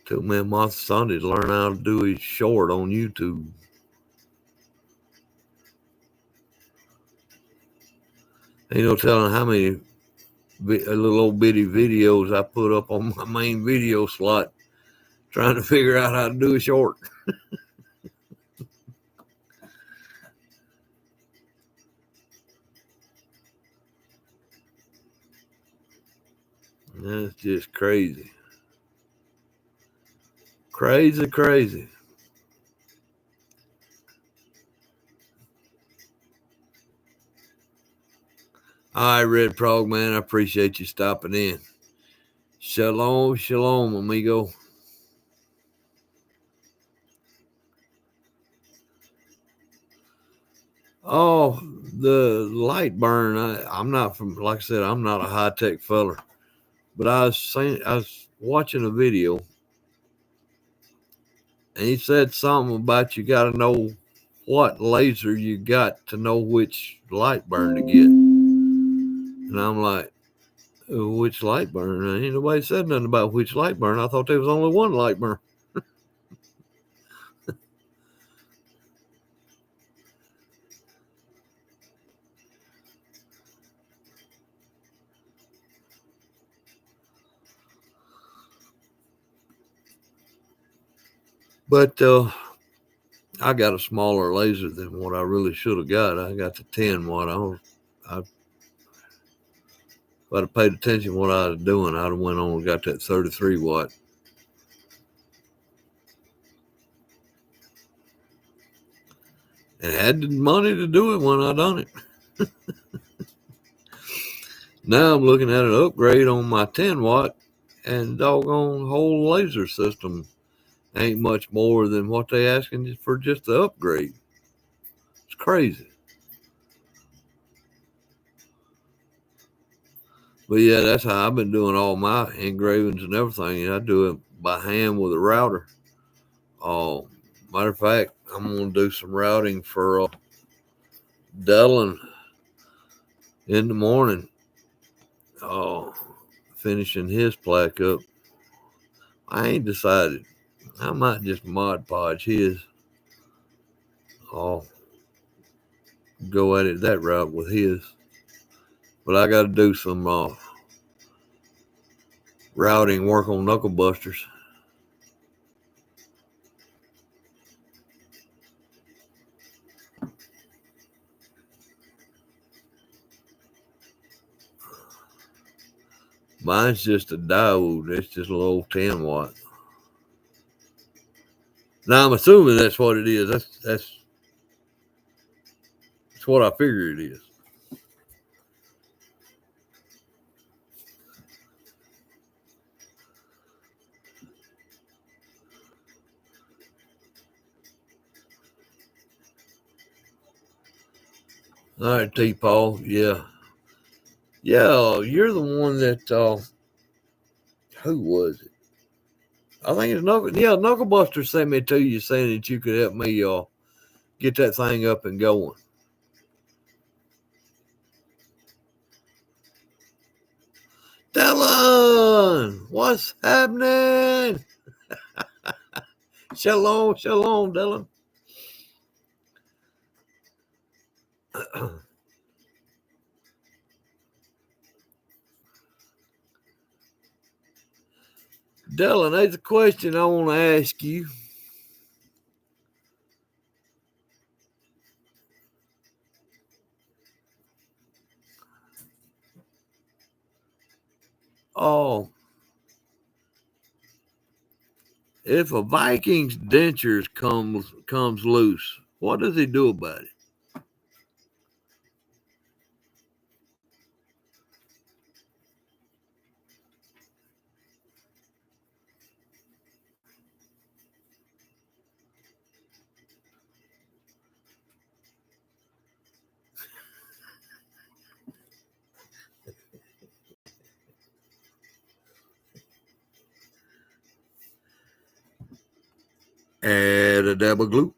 Speaker 2: Took me a month Sunday to learn how to do his short on YouTube. Ain't no telling how many little old bitty videos I put up on my main video slot trying to figure out how to do a short. That's just crazy. Crazy. All right, Red Prog, man, I appreciate you stopping in. Shalom, amigo. Oh, the light burn. I'm not from, like I said, I'm not a high-tech feller. But I was watching a video, and he said something about you got to know what laser you got to know which light burn to get. And I'm like, which light burn? Ain't nobody said nothing about which light burn. I thought there was only one light burn. But I got a smaller laser than what I really should have got. I got the 10 watt. If I'd have paid attention to what I was doing, I'd have went on and got that 33 watt. And had the money to do it when I done it. Now I'm looking at an upgrade on my 10 watt, and doggone whole laser system ain't much more than what they asking for just the upgrade. It's crazy. But yeah, that's how I've been doing all my engravings and everything. I do it by hand with a router. Matter of fact, I'm going to do some routing for Dellin in the morning. Finishing his plaque up. I ain't decided. I might just Mod Podge his. Go at it that route with his. But I got to do some routing work on knuckle busters. Mine's just a diode. It's just a little 10 watt. Now I'm assuming that's what it is. That's what I figure it is. All right, T-Paul. Yeah. Yeah, you're the one that, who was it? I think it's Knuckle Buster sent me to you saying that you could help me get that thing up and going. Dylan, what's happening? Shalom, Dylan. Dylan, there's a question I want to ask you. Oh, if a Viking's dentures comes loose, what does he do about it? Add a dab of glue.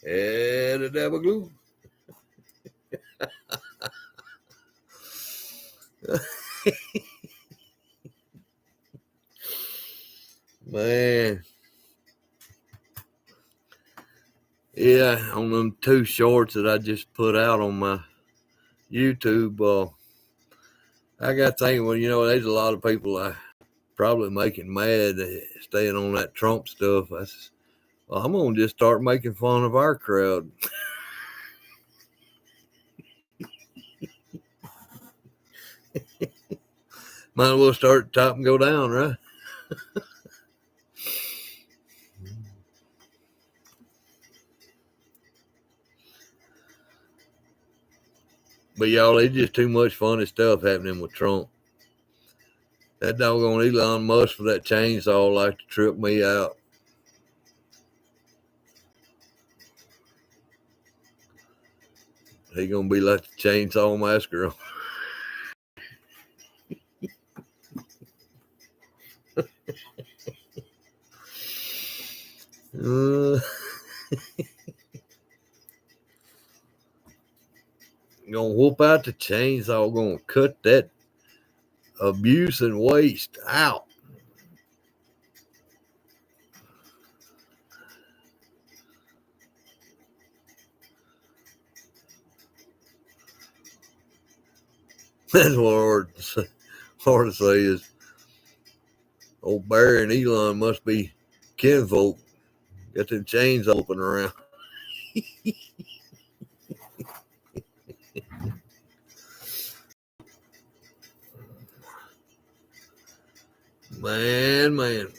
Speaker 2: Add a dab of glue. Man. Yeah, on them 2 shorts that I just put out on my YouTube, I got thinking, well, there's a lot of people probably making mad staying on that Trump stuff. I said, well, I'm going to just start making fun of our crowd. Might as well start at the top and go down, right? But y'all, it's just too much funny stuff happening with Trump. That doggone Elon Musk for that chainsaw like to trip me out. He gonna be like the Chainsaw Massacre. Gonna whoop out the chainsaw, gonna cut that abuse and waste out. That's what hard to say is old Barry and Elon must be kinfolk. Got them chains open around. Man.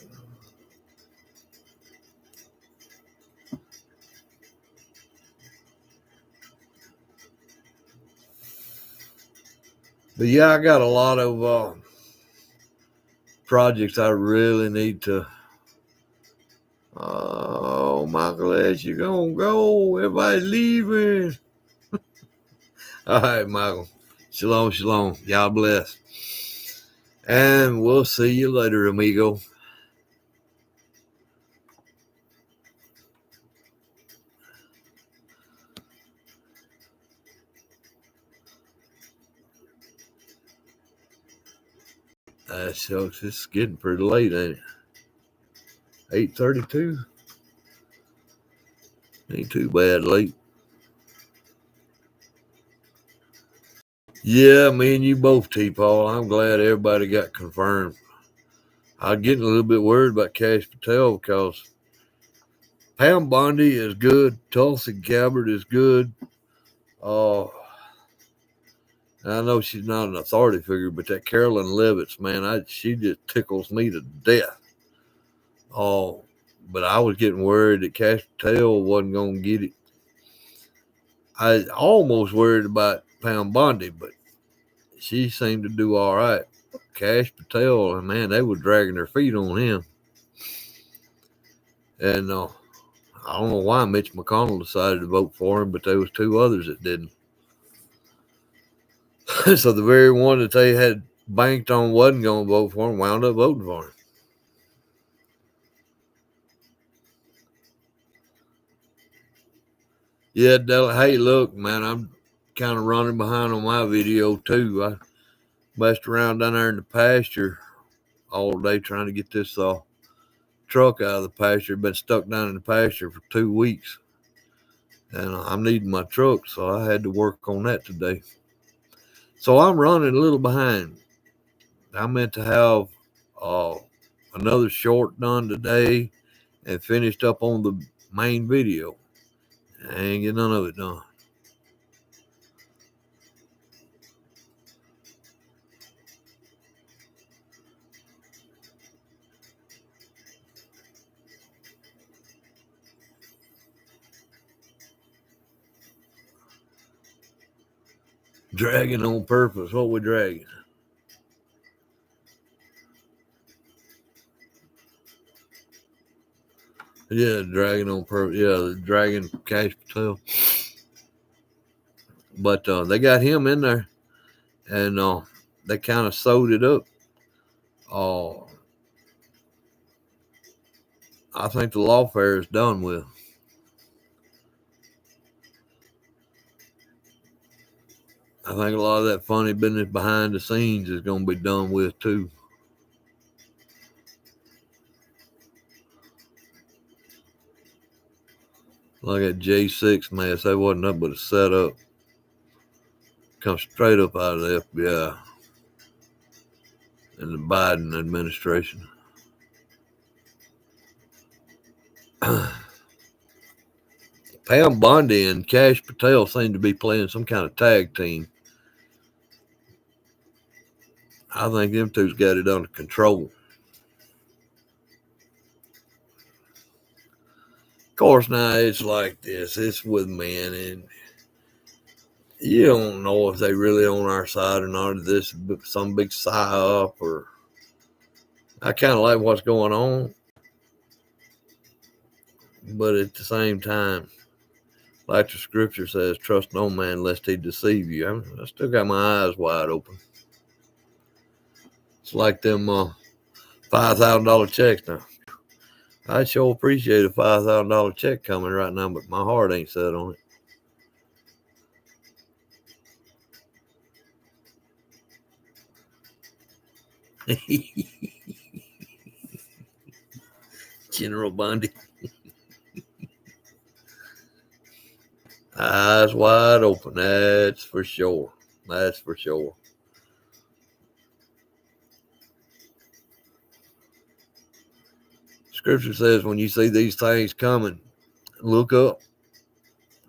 Speaker 2: But yeah, I got a lot of projects I really need to. Oh, Michael, as you gonna go? Everybody's leaving. All right, Michael. Shalom. Y'all bless. And we'll see you later, amigo. Shucks, it's getting pretty late, ain't it? 8:32. Ain't too bad late. Yeah, me and you both, T-Paul. I'm glad everybody got confirmed. I'm getting a little bit worried about Kash Patel because Pam Bondi is good. Tulsi Gabbard is good. I know she's not an authority figure, but that Carolyn Levitz, man, she just tickles me to death. But I was getting worried that Kash Patel wasn't going to get it. I almost worried about Pam Bondi, but she seemed to do all right. Kash Patel, man, they were dragging their feet on him. And I don't know why Mitch McConnell decided to vote for him, but there was 2 others that didn't. So the very one that they had banked on wasn't going to vote for him wound up voting for him. Yeah, hey, look, man, I'm kind of running behind on my video, too. I messed around down there in the pasture all day trying to get this truck out of the pasture. Been stuck down in the pasture for 2 weeks. And I'm needing my truck, so I had to work on that today. So I'm running a little behind. I meant to have another short done today and finished up on the main video. I ain't get none of it done. Dragging on purpose. What we dragging? Yeah, dragging on purpose. Yeah, dragging Kash Patel. But they got him in there, and they kind of sewed it up. I think the lawfare is done with. I think a lot of that funny business behind the scenes is going to be done with too. Like that J6 mess, that wasn't nothing but a setup. Come straight up out of the FBI and the Biden administration. Pam Bondi and Kash Patel seem to be playing some kind of tag team. I think them two's got it under control. Of course, now it's like this. It's with men, and you don't know if they really on our side or not. If this is some big psyop, or I kind of like what's going on, but at the same time, like the scripture says, trust no man lest he deceive you. I still got my eyes wide open. It's like them $5,000 checks now. I sure appreciate a $5,000 check coming right now, but my heart ain't set on it. General Bundy. Eyes wide open, that's for sure. That's for sure. Scripture says when you see these things coming, look up,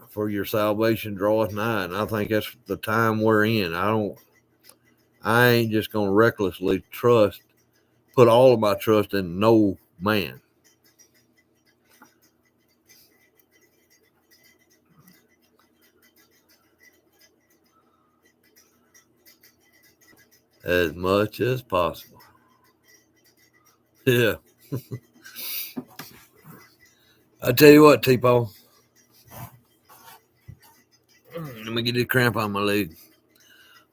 Speaker 2: for your salvation draweth nigh. And I think that's the time we're in. I ain't just going to recklessly put all of my trust in no man. As much as possible. Yeah. I tell you what, T-Paul. Let me get this cramp on my leg.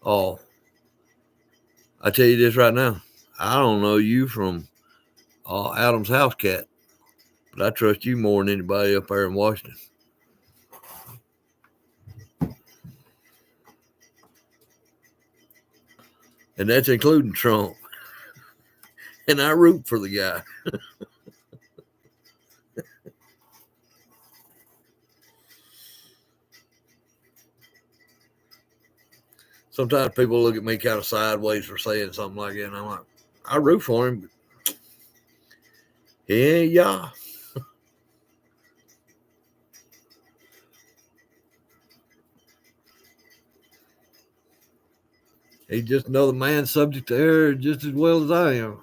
Speaker 2: Oh, I tell you this right now. I don't know you from Adam's house cat, but I trust you more than anybody up there in Washington. And that's including Trump. And I root for the guy. Sometimes people look at me kind of sideways for saying something like that, and I'm like, I root for him. But yeah. He's just another man subject to error just as well as I am.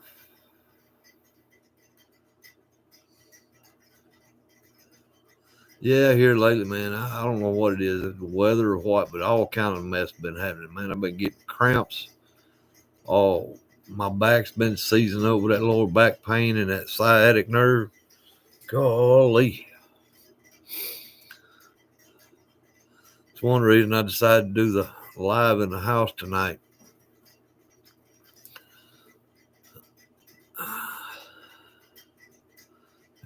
Speaker 2: Yeah, here lately, man, I don't know what it is, the weather or what, but all kind of mess been happening, man. I've been getting cramps. Oh, my back's been seizing up with that lower back pain and that sciatic nerve. Golly. It's one reason I decided to do the live in the house tonight.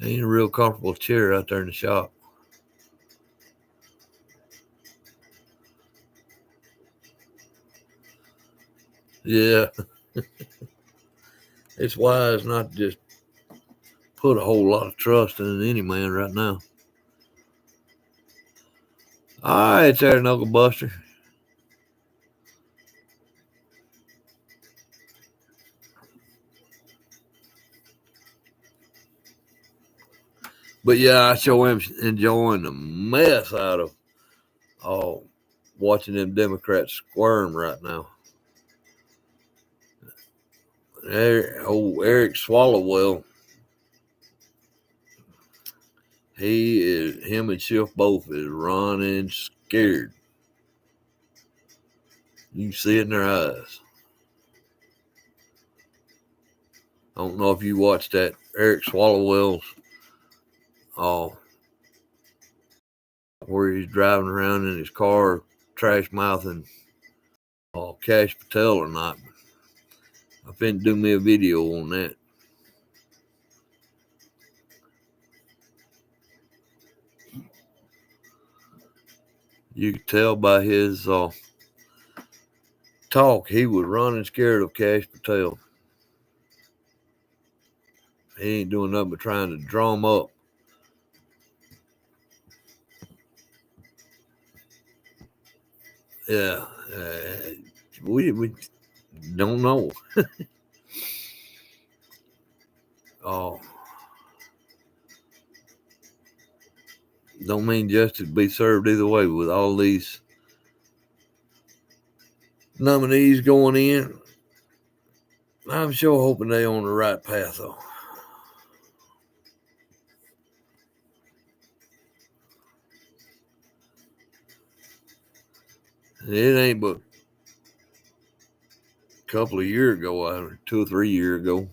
Speaker 2: Ain't a real comfortable chair out there in the shop. Yeah. It's wise not to just put a whole lot of trust in any man right now. All right, there, Uncle Buster. But yeah, I sure am enjoying the mess out of watching them Democrats squirm right now. Eric Swallowell, him and Schiff both is running scared. You can see it in their eyes. I don't know if you watched that Eric Swallowell's where he's driving around in his car trash mouthing Kash Patel or not. I think do me a video on that. You could tell by his talk he was running scared of Kash Patel. He ain't doing nothing but trying to drum up. Yeah, we don't know. Don't mean justice be served either way with all these nominees going in. I'm sure hoping they on the right path though. It ain't but a couple of years ago, 2 or 3 years ago,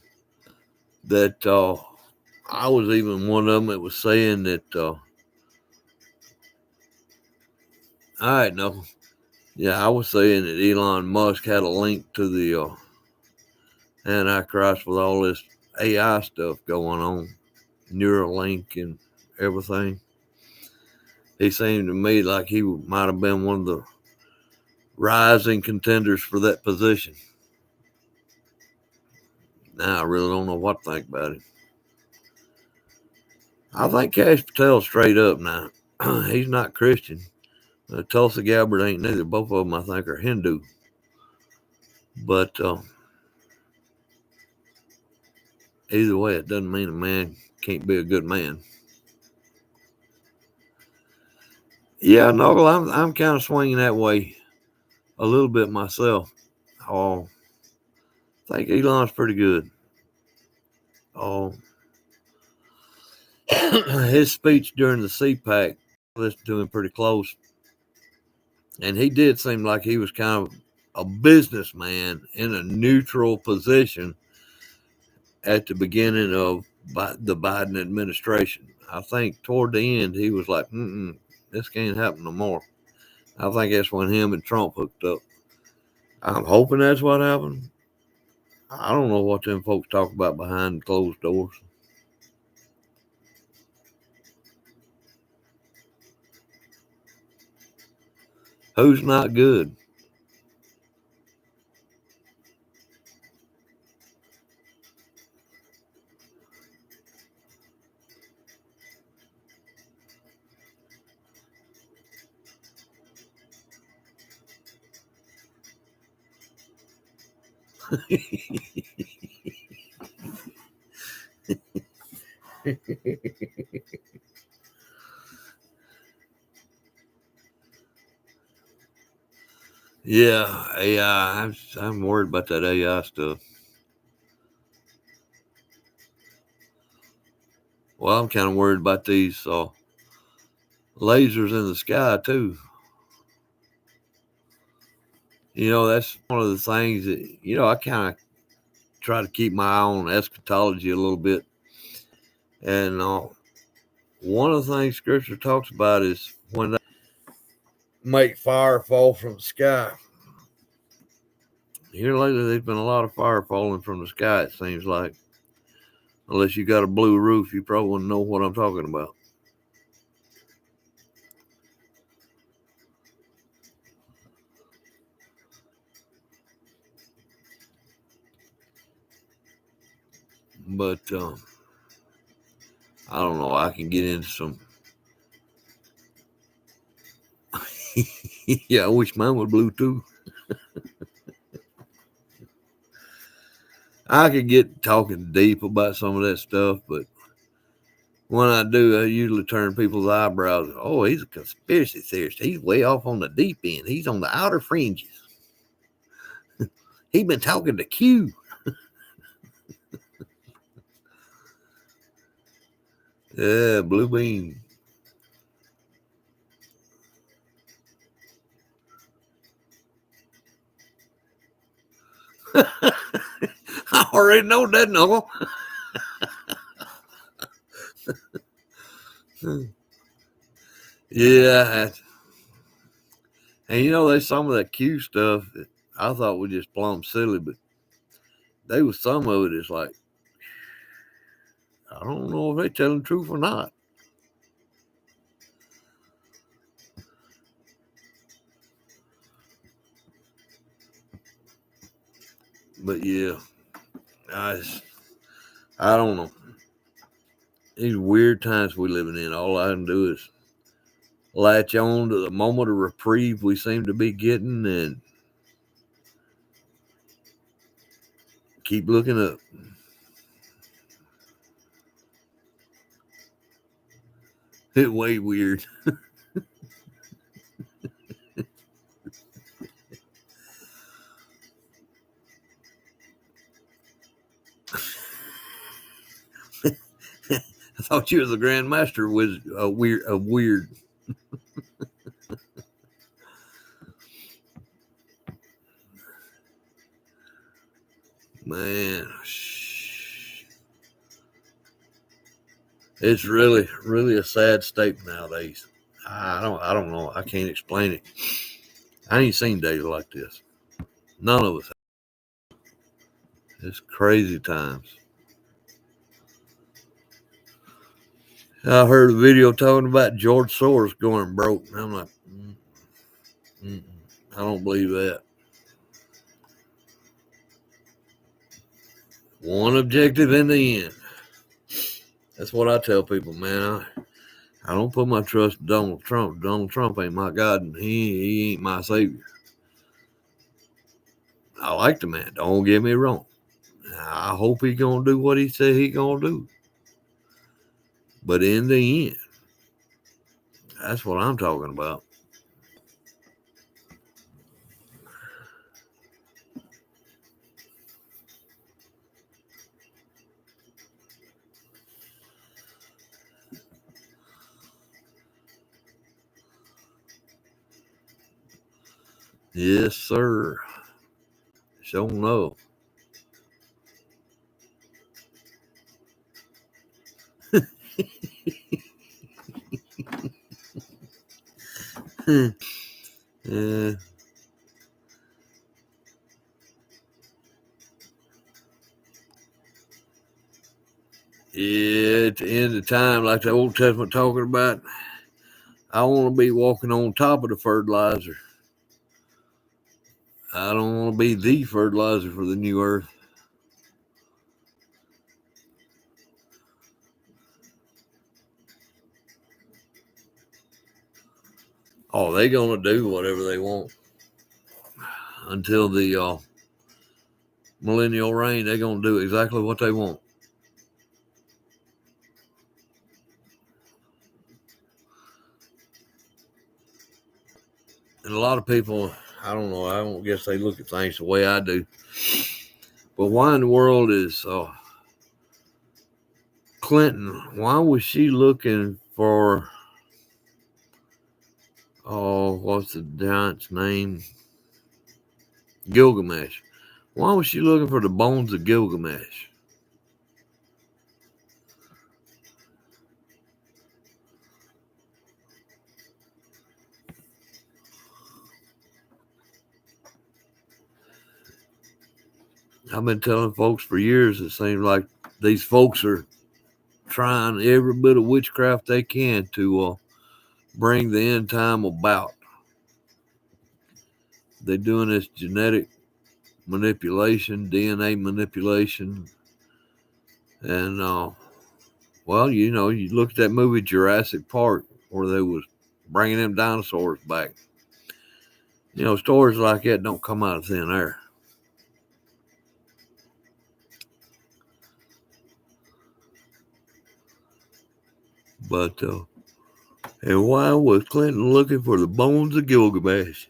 Speaker 2: that I was even one of them that was saying that I was saying that Elon Musk had a link to the Antichrist with all this AI stuff going on, Neuralink and everything. He seemed to me like he might have been one of the rising contenders for that position. Now I really don't know what to think about it. I think Kash Patel straight up now. He's not Christian. Tulsi Gabbard ain't neither. Both of them, I think, are Hindu. But either way, it doesn't mean a man can't be a good man. Yeah, Noggle, I'm kind of swinging that way a little bit myself. I think Elon's pretty good. His speech during the CPAC, I listened to him pretty close. And he did seem like he was kind of a businessman in a neutral position at the beginning of the Biden administration. I think toward the end, he was like, this can't happen no more. I think that's when him and Trump hooked up. I'm hoping that's what happened. I don't know what them folks talk about behind closed doors. Who's not good? Yeah, AI. I'm worried about that AI stuff. Well, I'm kind of worried about these lasers in the sky too. That's one of the things that I kind of try to keep my eye on eschatology a little bit. And one of the things Scripture talks about is when they make fire fall from the sky. Here lately, there's been a lot of fire falling from the sky, it seems like. Unless you got a blue roof, you probably wouldn't know what I'm talking about. But I don't know. I can get into some. Yeah, I wish mine was blue too. I could get talking deep about some of that stuff, but when I do, I usually turn people's eyebrows. Oh, he's a conspiracy theorist. He's way off on the deep end. He's on the outer fringes. He's been talking to Q. Yeah, blue bean. I already know that, Knuckle. Yeah. And you know, there's some of that Q stuff that I thought was just plumb silly, but there was some of it that's like, I don't know if they're telling the truth or not. But yeah, I don't know. These weird times we're living in, all I can do is latch on to the moment of reprieve we seem to be getting and keep looking up. It's way weird. I thought you was the grandmaster was a weird. Man, it's really a sad state nowadays. I don't know. I can't explain it. I ain't seen days like this. None of us. It's crazy times. I heard a video talking about George Soros going broke. And I'm like, I don't believe that. One objective in the end. That's what I tell people, man. I don't put my trust in Donald Trump. Donald Trump ain't my God, and he ain't my savior. I like the man. Don't get me wrong. I hope he's gonna do what he said he's gonna do. But in the end, that's what I'm talking about. Yes, sir. Sure no. Yeah. Yeah, at the end of time, like the Old Testament talking about, I want to be walking on top of the fertilizer. I don't want to be the fertilizer for the new earth. Oh, they're going to do whatever they want until the millennial reign. They're going to do exactly what they want. And a lot of people, I don't know, I don't guess they look at things the way I do. But why in the world is Clinton, why was she looking for, what's the giant's name? Gilgamesh. Why was she looking for the bones of Gilgamesh? I've been telling folks for years, it seems like these folks are trying every bit of witchcraft they can to bring the end time about. They're doing this genetic manipulation, DNA manipulation. And, well, you know, you look at that movie Jurassic Park where they was bringing them dinosaurs back. You know, stories like that don't come out of thin air. But and why was Clinton looking for the bones of Gilgamesh?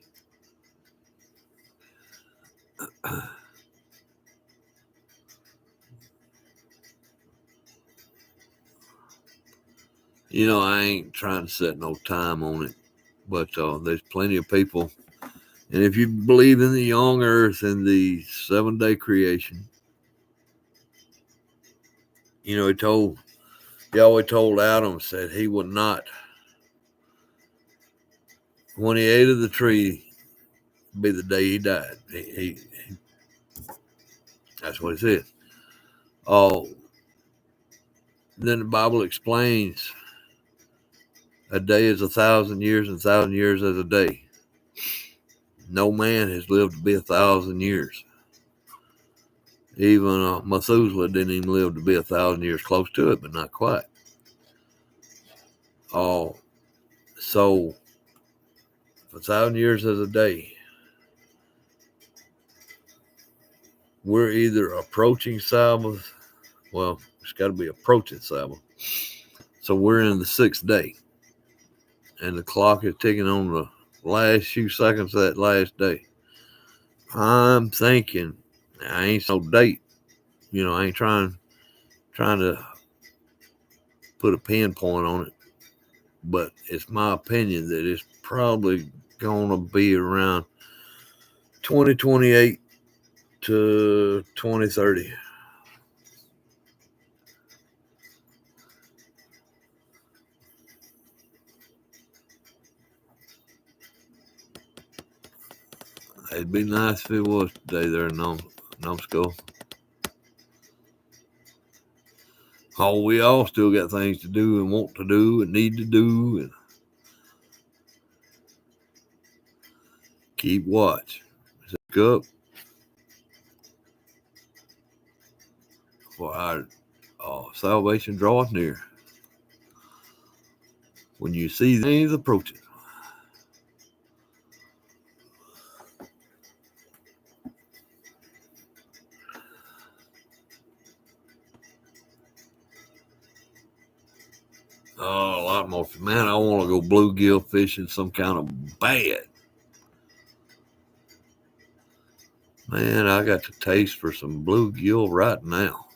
Speaker 2: You know, I ain't trying to set no time on it, but there's plenty of people. And if you believe in the young earth and the 7-day creation, you know, Yahweh told Adam, said he would not, when he ate of the tree, be the day he died. That's what it said. Oh, then the Bible explains a day is 1,000 years and 1,000 years as a day. No man has lived to be 1,000 years. Even Methuselah didn't even live to be 1,000 years, close to it, but not quite. Oh, so 1,000 years as a day. We're either approaching Sabbath. Well, it's got to be approaching Sabbath. So we're in the 6th day. And the clock is ticking on the last few seconds of that last day. I'm thinking, I ain't no date. You know, I ain't trying to put a pinpoint on it. But it's my opinion that it's probably going to be around 2028 to 2030. It'd be nice if it was today there in Numbskull. Oh, we all still got things to do and want to do and need to do, and keep watch. Look up for our salvation draweth near. When you see things approaching. Oh, a lot more. Man, I want to go bluegill fishing some kind of bad. Man, I got the taste for some bluegill right now.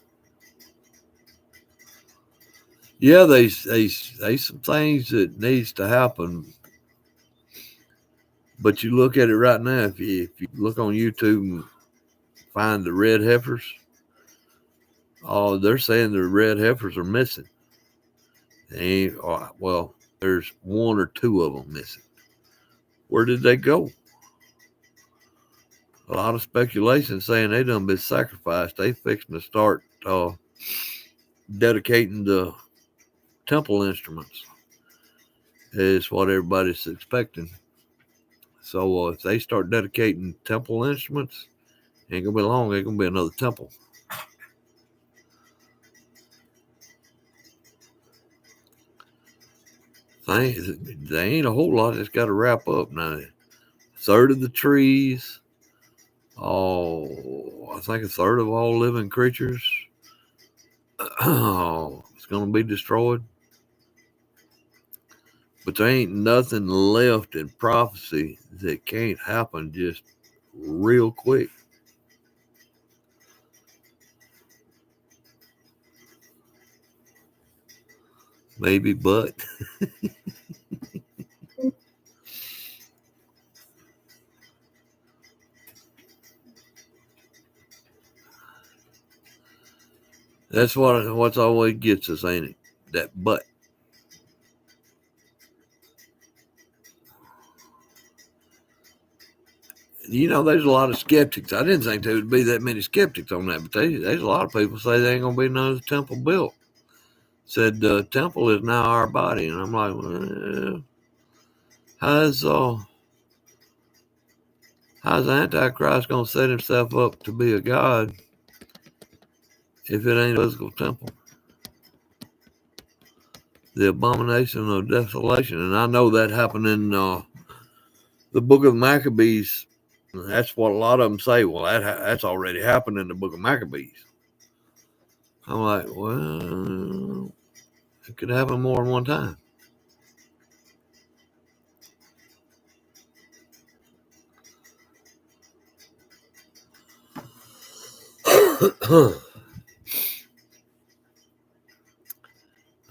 Speaker 2: Yeah, there's some things that needs to happen. But you look at it right now, if you look on YouTube and find the red heifers, they're saying the red heifers are missing. Well, there's 1 or 2 of them missing. Where did they go? A lot of speculation saying they done been sacrificed. They fixing to start dedicating the temple instruments is what everybody's expecting. So if they start dedicating temple instruments, ain't gonna be long. Ain't gonna be another temple. There ain't a whole lot that's got to wrap up now. 1/3 of the trees. I think 1/3 of all living creatures. It's gonna be destroyed. But there ain't nothing left in prophecy that can't happen just real quick. Maybe, but that's what's always gets us, ain't it? That but. You know, there's a lot of skeptics. I didn't think there would be that many skeptics on that, but there's a lot of people say there ain't gonna be another temple built. Said the temple is now our body, and I'm like, well, how's Antichrist gonna set himself up to be a god if it ain't a physical temple? The abomination of desolation, and I know that happened in the book of Maccabees. That's what a lot of them say. Well, that's already happened in the book of Maccabees. I'm like, well, It could happen more than one time.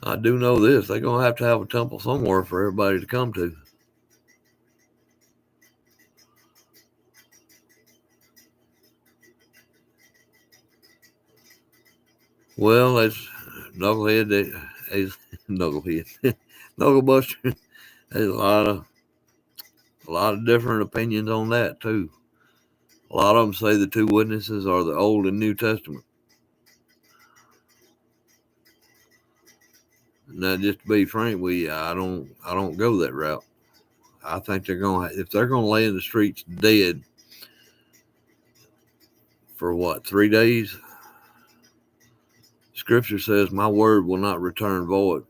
Speaker 2: I do know this. They're going to have a temple somewhere for everybody to come to. Well, that's Knucklehead. Knucklehead. Knucklebuster. There's a lot of different opinions on that, too. A lot of them say the two witnesses are the Old and New Testament. Now, just to be frank with you, I don't go that route. I think if they're gonna lay in the streets dead for what, 3 days? Scripture says, "My word will not return void."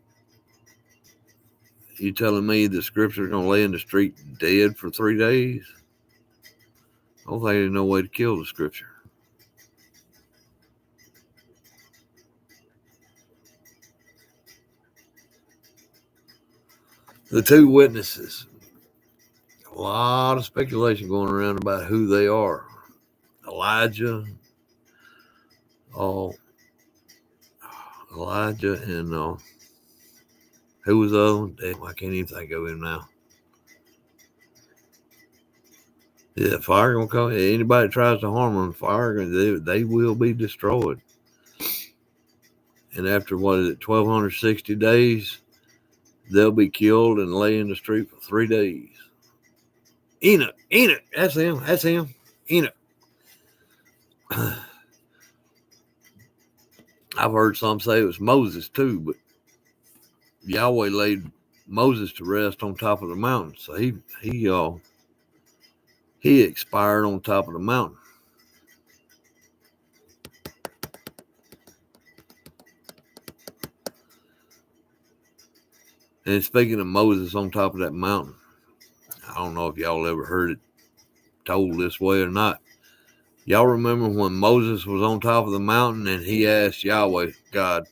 Speaker 2: You telling me the Scripture's gonna lay in the street dead for 3 days? I don't think there's no way to kill the Scripture. The two witnesses. A lot of speculation going around about who they are. Elijah and who was the other one? Damn, I can't even think of him now. Yeah, fire gonna come. Anybody tries to harm them, fire, they will be destroyed. And after 1,260 days, they'll be killed and lay in the street for 3 days. Enoch, that's him, Enoch. I've heard some say it was Moses too, but Yahweh laid Moses to rest on top of the mountain, so he expired on top of the mountain. And speaking of Moses on top of that mountain, I don't know if y'all ever heard it told this way or not. Y'all remember when Moses was on top of the mountain and he asked Yahweh, God,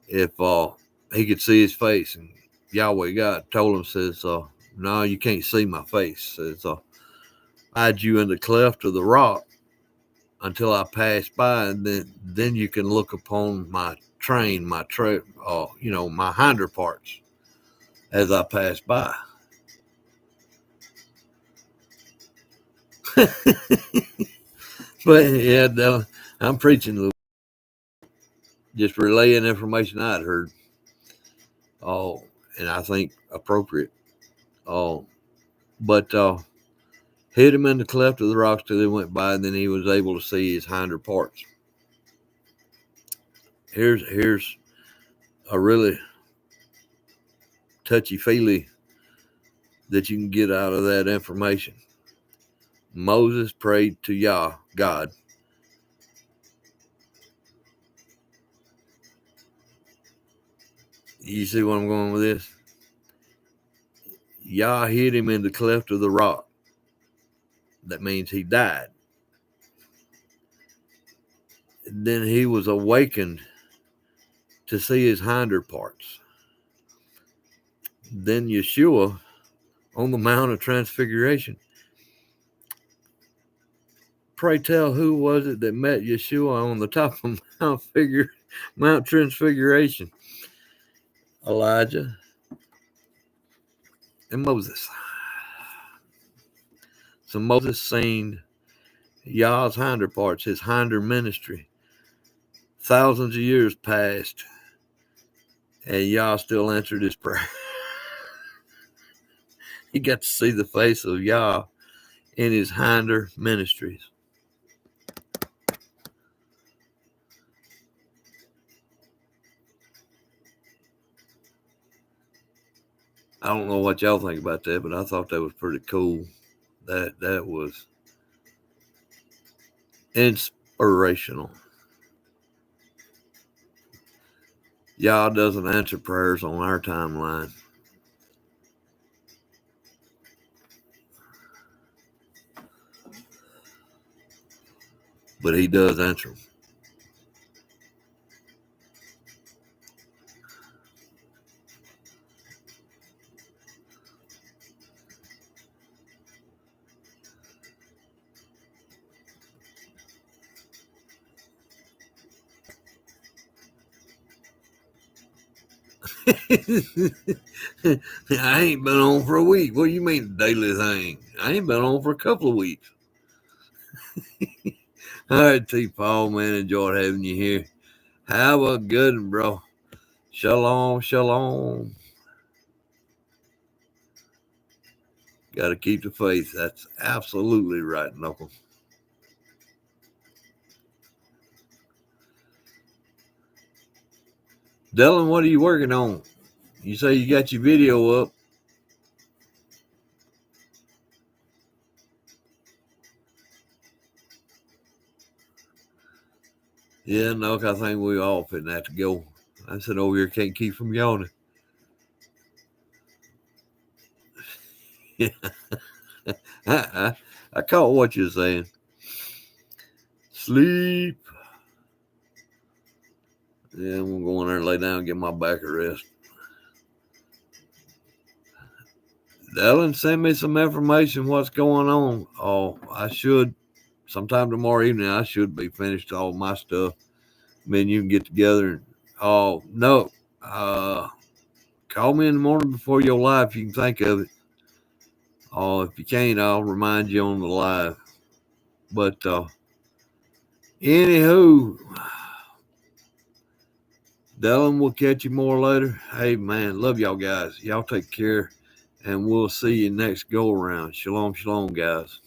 Speaker 2: if he could see his face, and Yahweh God told him, says, no, you can't see my face. Says, hide you in the cleft of the rock until I pass by, and then you can look upon my train, my hinder parts as I pass by. But yeah, I'm preaching a little, just relaying information I'd heard. And I think appropriate. But hit him in the cleft of the rocks till he went by, and then he was able to see his hinder parts. Here's a really touchy-feely that you can get out of that information. Moses prayed to God. You see where I'm going with this? Yah hit him in the cleft of the rock. That means he died. And then he was awakened to see his hinder parts. Then Yeshua on the Mount of Transfiguration. Pray tell, who was it that met Yeshua on the top of Mount Transfiguration? Elijah and Moses. So Moses seen Yah's hinder parts, his hinder ministry. Thousands of years passed, and Yah still answered his prayer. He got to see the face of Yah in his hinder ministries. I don't know what y'all think about that, but I thought that was pretty cool. That was inspirational. Yah doesn't answer prayers on our timeline. But he does answer them. I ain't been on for a week. What do you mean daily thing? I ain't been on for a couple of weeks. All right, T. Paul, man, enjoyed having you here. Have a good one, bro. Shalom, shalom. Got to keep the faith. That's absolutely right, Knuckles. Dylan, what are you working on? You say you got your video up. Yeah, no, I think we all fitting have to go. I said over here can't keep from yawning. Yeah. I caught what you're saying. Sleep. Yeah, I'm gonna go in there and lay down and get my back a rest. Dylan, send me some information what's going on. Oh, I should sometime tomorrow evening. I should be finished all my stuff. Me and you can get together and no. Call me in the morning before your live if you can think of it. Oh, if you can't, I'll remind you on the live. But anywho, Dylan, we'll catch you more later. Hey man, love y'all guys. Y'all take care, and we'll see you next go around. Shalom, shalom, guys.